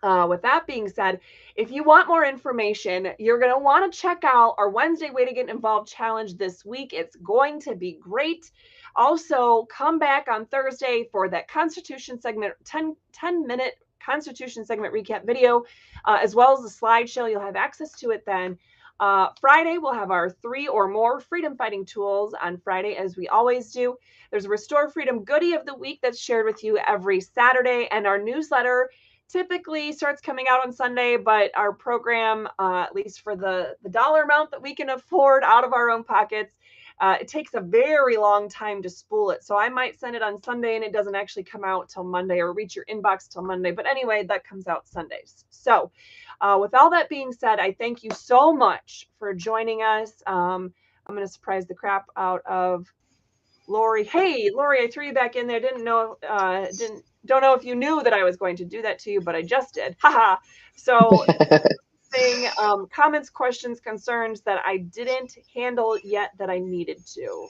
with that being said, if you want more information, you're going to want to check out our Wednesday Way to Get Involved challenge this week. It's going to be great. Also, come back on Thursday for that Constitution segment, 10-minute Constitution segment recap video, as well as the slideshow. You'll have access to it then. Friday, we'll have our 3 or more freedom fighting tools on Friday, as we always do. There's a Restore Freedom goodie of the week that's shared with you every Saturday, and our newsletter typically starts coming out on Sunday, but our program, at least for the dollar amount that we can afford out of our own pockets, it takes a very long time to spool it. So I might send it on Sunday and it doesn't actually come out till Monday or reach your inbox till Monday. But anyway, that comes out Sundays. So with all that being said, I thank you so much for joining us. I'm going to surprise the crap out of Lori. Hey, Lori, I threw you back in there. Don't know if you knew that I was going to do that to you, but I just did. Haha. So comments, questions, concerns that I didn't handle yet that I needed to.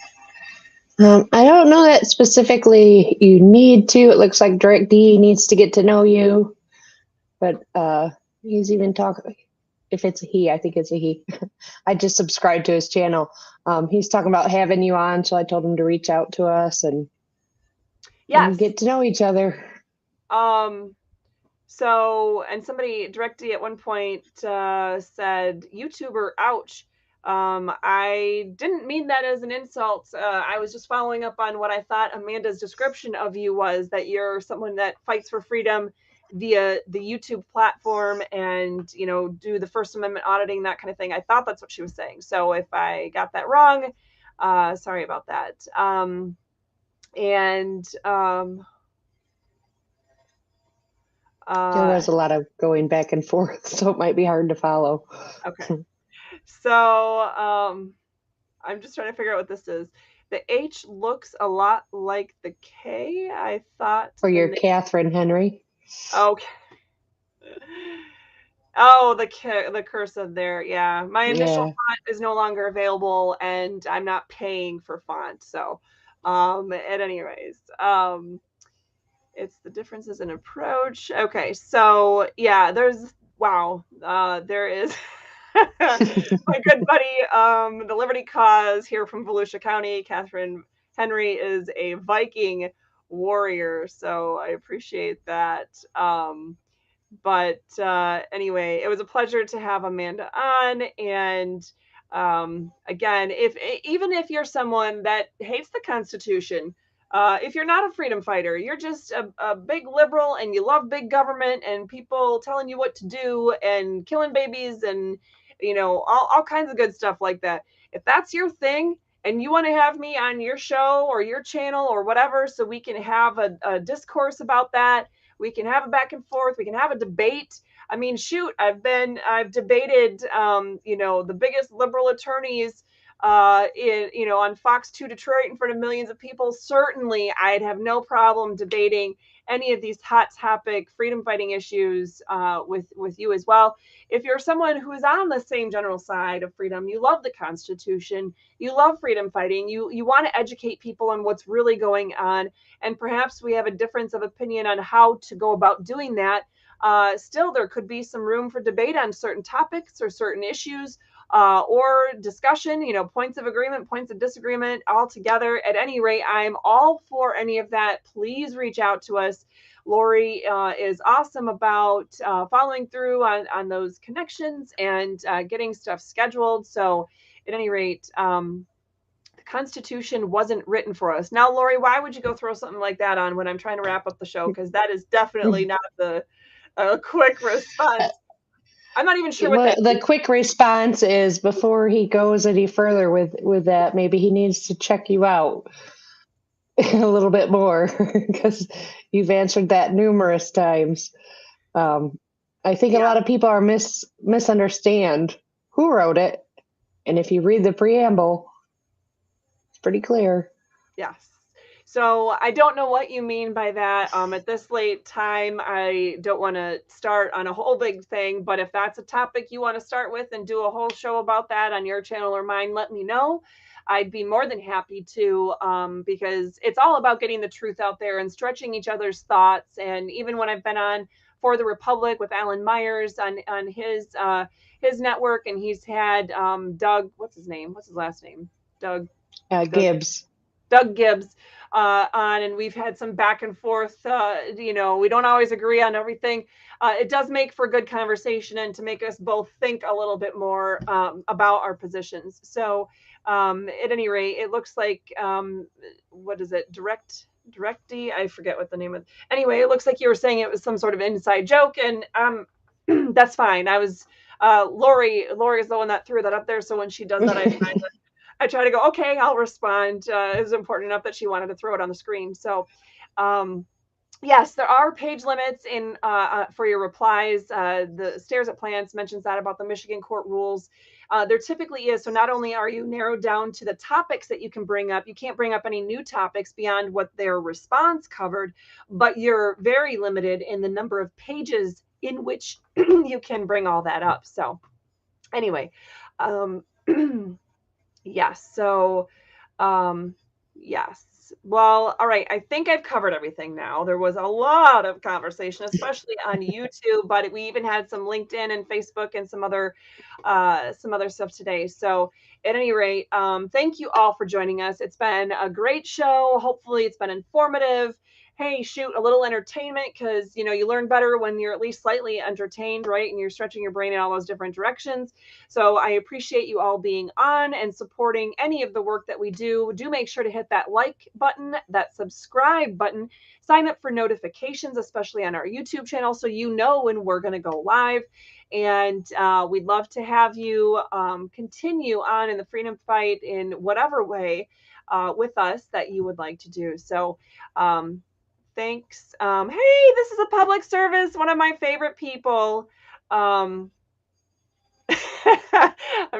I don't know that specifically you need to. It looks like Direct D needs to get to know you, but he's even talking. If it's a he, I think it's a he. I just subscribed to his channel. He's talking about having you on, so I told him to reach out to us and get to know each other. So, and somebody, Direct D, at one point said, YouTuber, ouch. I didn't mean that as an insult. I was just following up on what I thought Amanda's description of you was, that you're someone that fights for freedom via the YouTube platform and, you know, do the First Amendment auditing, that kind of thing. I thought that's what she was saying. So if I got that wrong, sorry about that. There was a lot of going back and forth, so it might be hard to follow. Okay. So I'm just trying to figure out what this is. The H looks a lot like the K, I thought. For your Catherine Henry. Okay. Oh, the cursive there. Yeah. My initial font is no longer available and I'm not paying for font. So at any rate, it's the differences in approach. Okay. So yeah, there is my good buddy, the Liberty Cause here from Volusia County, Catherine Henry, is a Viking warrior. So I appreciate that. But anyway, it was a pleasure to have Amanda on. And again, even if you're someone that hates the Constitution, if you're not a freedom fighter, you're just a big liberal and you love big government and people telling you what to do and killing babies and, you know, all kinds of good stuff like that. if that's your thing and you want to have me on your show or your channel or whatever, so we can have a discourse about that, we can have a back and forth, we can have a debate. I mean, shoot, I've debated, the biggest liberal attorneys on Fox 2 Detroit in front of millions of people. Certainly, I'd have no problem debating any of these hot topic freedom fighting issues with you as well. If you're someone who is on the same general side of freedom, you love the Constitution, you love freedom fighting, you want to educate people on what's really going on, and perhaps we have a difference of opinion on how to go about doing that, still there could be some room for debate on certain topics or certain issues, or discussion, points of agreement, points of disagreement, all together. At any rate, I'm all for any of that. Please reach out to us. Lori is awesome about following through on those connections and getting stuff scheduled. So at any rate, the Constitution wasn't written for us. Now, Lori, why would you go throw something like that on when I'm trying to wrap up the show? Because that is definitely not the quick response. I'm not even sure what that the quick response is, before he goes any further with that, maybe he needs to check you out a little bit more, because you've answered that numerous times. I think a lot of people are misunderstand who wrote it, and if you read the preamble, it's pretty clear. Yes. So I don't know what you mean by that. At this late time, I don't want to start on a whole big thing, but if that's a topic you want to start with and do a whole show about that on your channel or mine, let me know. I'd be more than happy to, because it's all about getting the truth out there and stretching each other's thoughts. And even when I've been on For the Republic with Alan Myers on his network, and he's had Doug, what's his last name? Gibbs. Doug Gibbs on, and we've had some back and forth. We don't always agree on everything. It does make for good conversation and to make us both think a little bit more about our positions. So at any rate, it looks like, what is it? Directy? I forget what the name of. Anyway, it looks like you were saying it was some sort of inside joke, and that's fine. I was Lori is the one that threw that up there. So when she does that, I try to go, okay, I'll respond. It was important enough that she wanted to throw it on the screen. So, yes, there are page limits in for your replies. The Stairs at Plants mentions that about the Michigan court rules. There typically is. So not only are you narrowed down to the topics that you can bring up, you can't bring up any new topics beyond what their response covered, but you're very limited in the number of pages in which you can bring all that up. So anyway, yes. So, yes. Well, all right. I think I've covered everything now. There was a lot of conversation, especially on YouTube, but we even had some LinkedIn and Facebook and some other stuff today. So at any rate, thank you all for joining us. It's been a great show. Hopefully it's been informative. Hey, shoot, a little entertainment, because, you learn better when you're at least slightly entertained, right? And you're stretching your brain in all those different directions. So I appreciate you all being on and supporting any of the work that we do. Do make sure to hit that like button, that subscribe button, sign up for notifications, especially on our YouTube channel, so you know when we're going to go live. And we'd love to have you continue on in the freedom fight in whatever way with us that you would like to do. So, thanks. Hey, this is a public service. One of my favorite people. I'm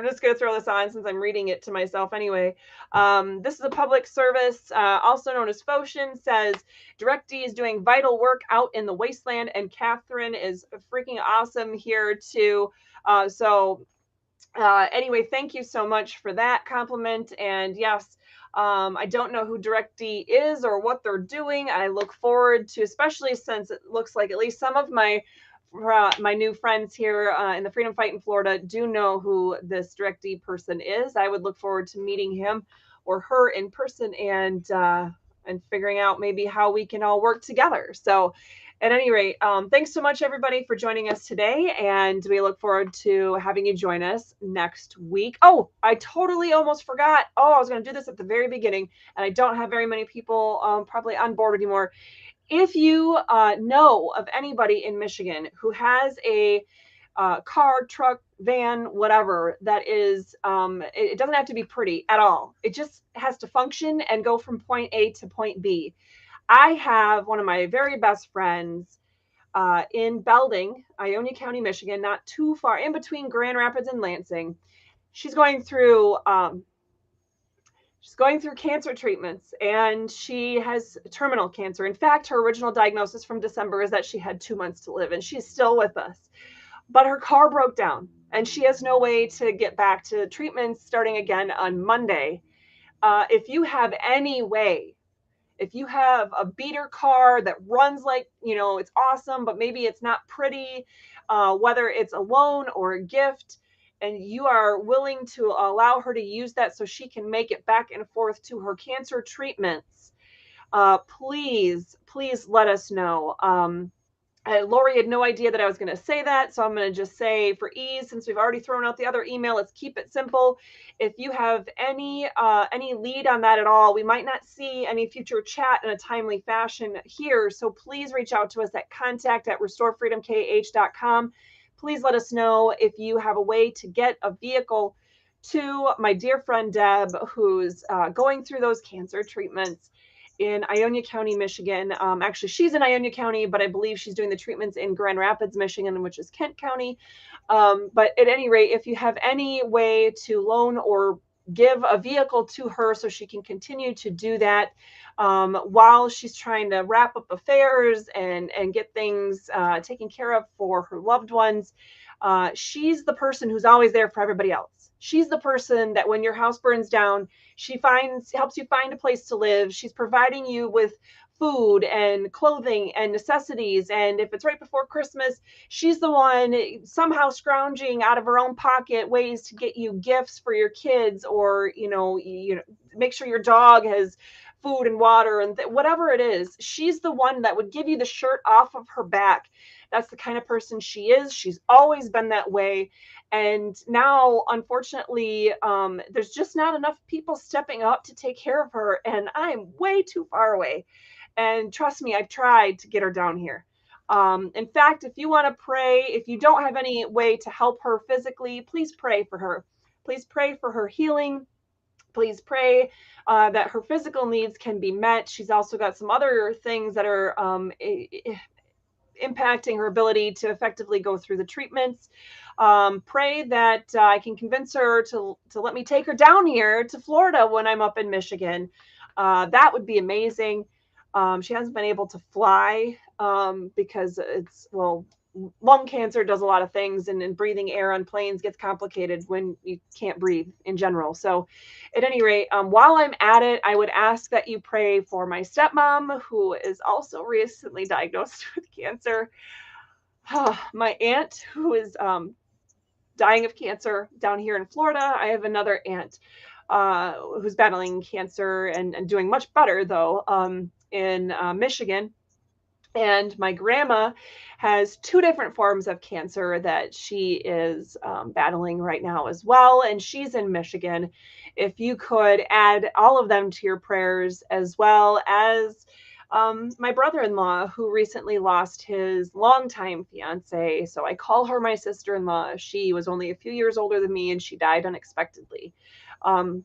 just going to throw this on since I'm reading it to myself anyway. This is a public service, also known as Foshin, says Directy is doing vital work out in the wasteland, and Catherine is freaking awesome here too. Anyway, thank you so much for that compliment. And yes, I don't know who Directy is or what they're doing. I look forward to, especially since it looks like at least some of my new friends here in the freedom fight in Florida do know who this Directy person is. I would look forward to meeting him or her in person and figuring out maybe how we can all work together. So at any rate, thanks so much, everybody, for joining us today. And we look forward to having you join us next week. Oh, I totally almost forgot. Oh, I was going to do this at the very beginning, and I don't have very many people probably on board anymore. If you know of anybody in Michigan who has a car, truck, van, whatever that is, it doesn't have to be pretty at all. It just has to function and go from point A to point B. I have one of my very best friends in Belding, Ionia County, Michigan, not too far in between Grand Rapids and Lansing. She's going through cancer treatments, and she has terminal cancer. In fact, her original diagnosis from December is that she had 2 months to live, and she's still with us. But her car broke down, and she has no way to get back to treatments starting again on Monday. If you have any way, if you have a beater car that runs like, it's awesome, but maybe it's not pretty, whether it's a loan or a gift, and you are willing to allow her to use that so she can make it back and forth to her cancer treatments, please let us know. Lori had no idea that I was going to say that, so I'm going to just say, for ease, since we've already thrown out the other email, let's keep it simple. If you have any lead on that at all, we might not see any future chat in a timely fashion here, so please reach out to us at contact@restorefreedomkh.com. Please let us know if you have a way to get a vehicle to my dear friend Deb, who's going through those cancer treatments in Ionia County, Michigan. Actually, she's in Ionia County, but I believe she's doing the treatments in Grand Rapids, Michigan, which is Kent County. But at any rate, if you have any way to loan or give a vehicle to her so she can continue to do that while she's trying to wrap up affairs and get things taken care of for her loved ones, she's the person who's always there for everybody else. She's the person that when your house burns down, she helps you find a place to live. She's providing you with food and clothing and necessities. And if it's right before Christmas, she's the one somehow scrounging out of her own pocket ways to get you gifts for your kids, or, make sure your dog has food and water and whatever it is. She's the one that would give you the shirt off of her back. That's the kind of person she is. She's always been that way. And now, unfortunately, there's just not enough people stepping up to take care of her. And I'm way too far away. And trust me, I've tried to get her down here. In fact, if you want to pray, if you don't have any way to help her physically, please pray for her. Please pray for her healing. Please pray that her physical needs can be met. She's also got some other things that are impacting her ability to effectively go through the treatments. Pray that I can convince her to let me take her down here to Florida when I'm up in Michigan. That would be amazing. She hasn't been able to fly because lung cancer does a lot of things, and breathing air on planes gets complicated when you can't breathe in general. So at any rate, while I'm at it, I would ask that you pray for my stepmom, who is also recently diagnosed with cancer. My aunt, who is dying of cancer down here in Florida. I have another aunt who's battling cancer and doing much better, though, in Michigan. And my grandma has 2 different forms of cancer that she is battling right now as well. And she's in Michigan. If you could add all of them to your prayers, as well as my brother-in-law, who recently lost his longtime fiance. So I call her my sister-in-law. She was only a few years older than me, and she died unexpectedly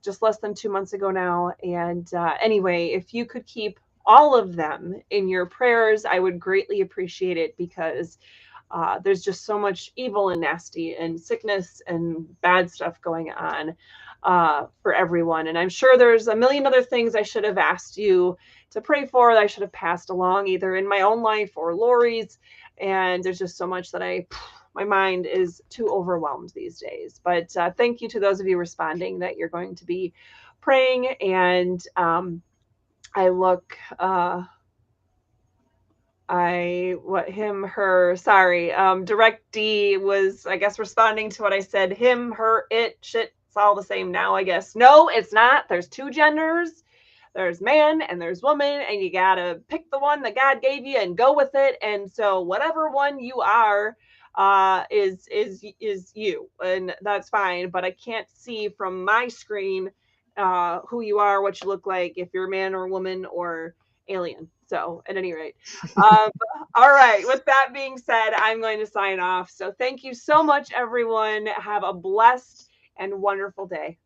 just less than 2 months ago now. And anyway, if you could keep all of them in your prayers, I would greatly appreciate it, because there's just so much evil and nasty and sickness and bad stuff going on for everyone. And I'm sure there's a million other things I should have asked you to pray for, that I should have passed along either in my own life or Lori's. And there's just so much that my mind is too overwhelmed these days. But thank you to those of you responding that you're going to be praying. And I look, Direct D was, I guess, responding to what I said. Him, her, it, shit, it's all the same now, I guess. No, it's not. There's 2 genders. There's man and there's woman, and you gotta pick the one that God gave you and go with it. And so whatever one you are is you, and that's fine. But I can't see from my screen who you are, what you look like, if you're a man or a woman or alien. So at any rate, all right. With that being said, I'm going to sign off. So thank you so much, everyone. Have a blessed and wonderful day.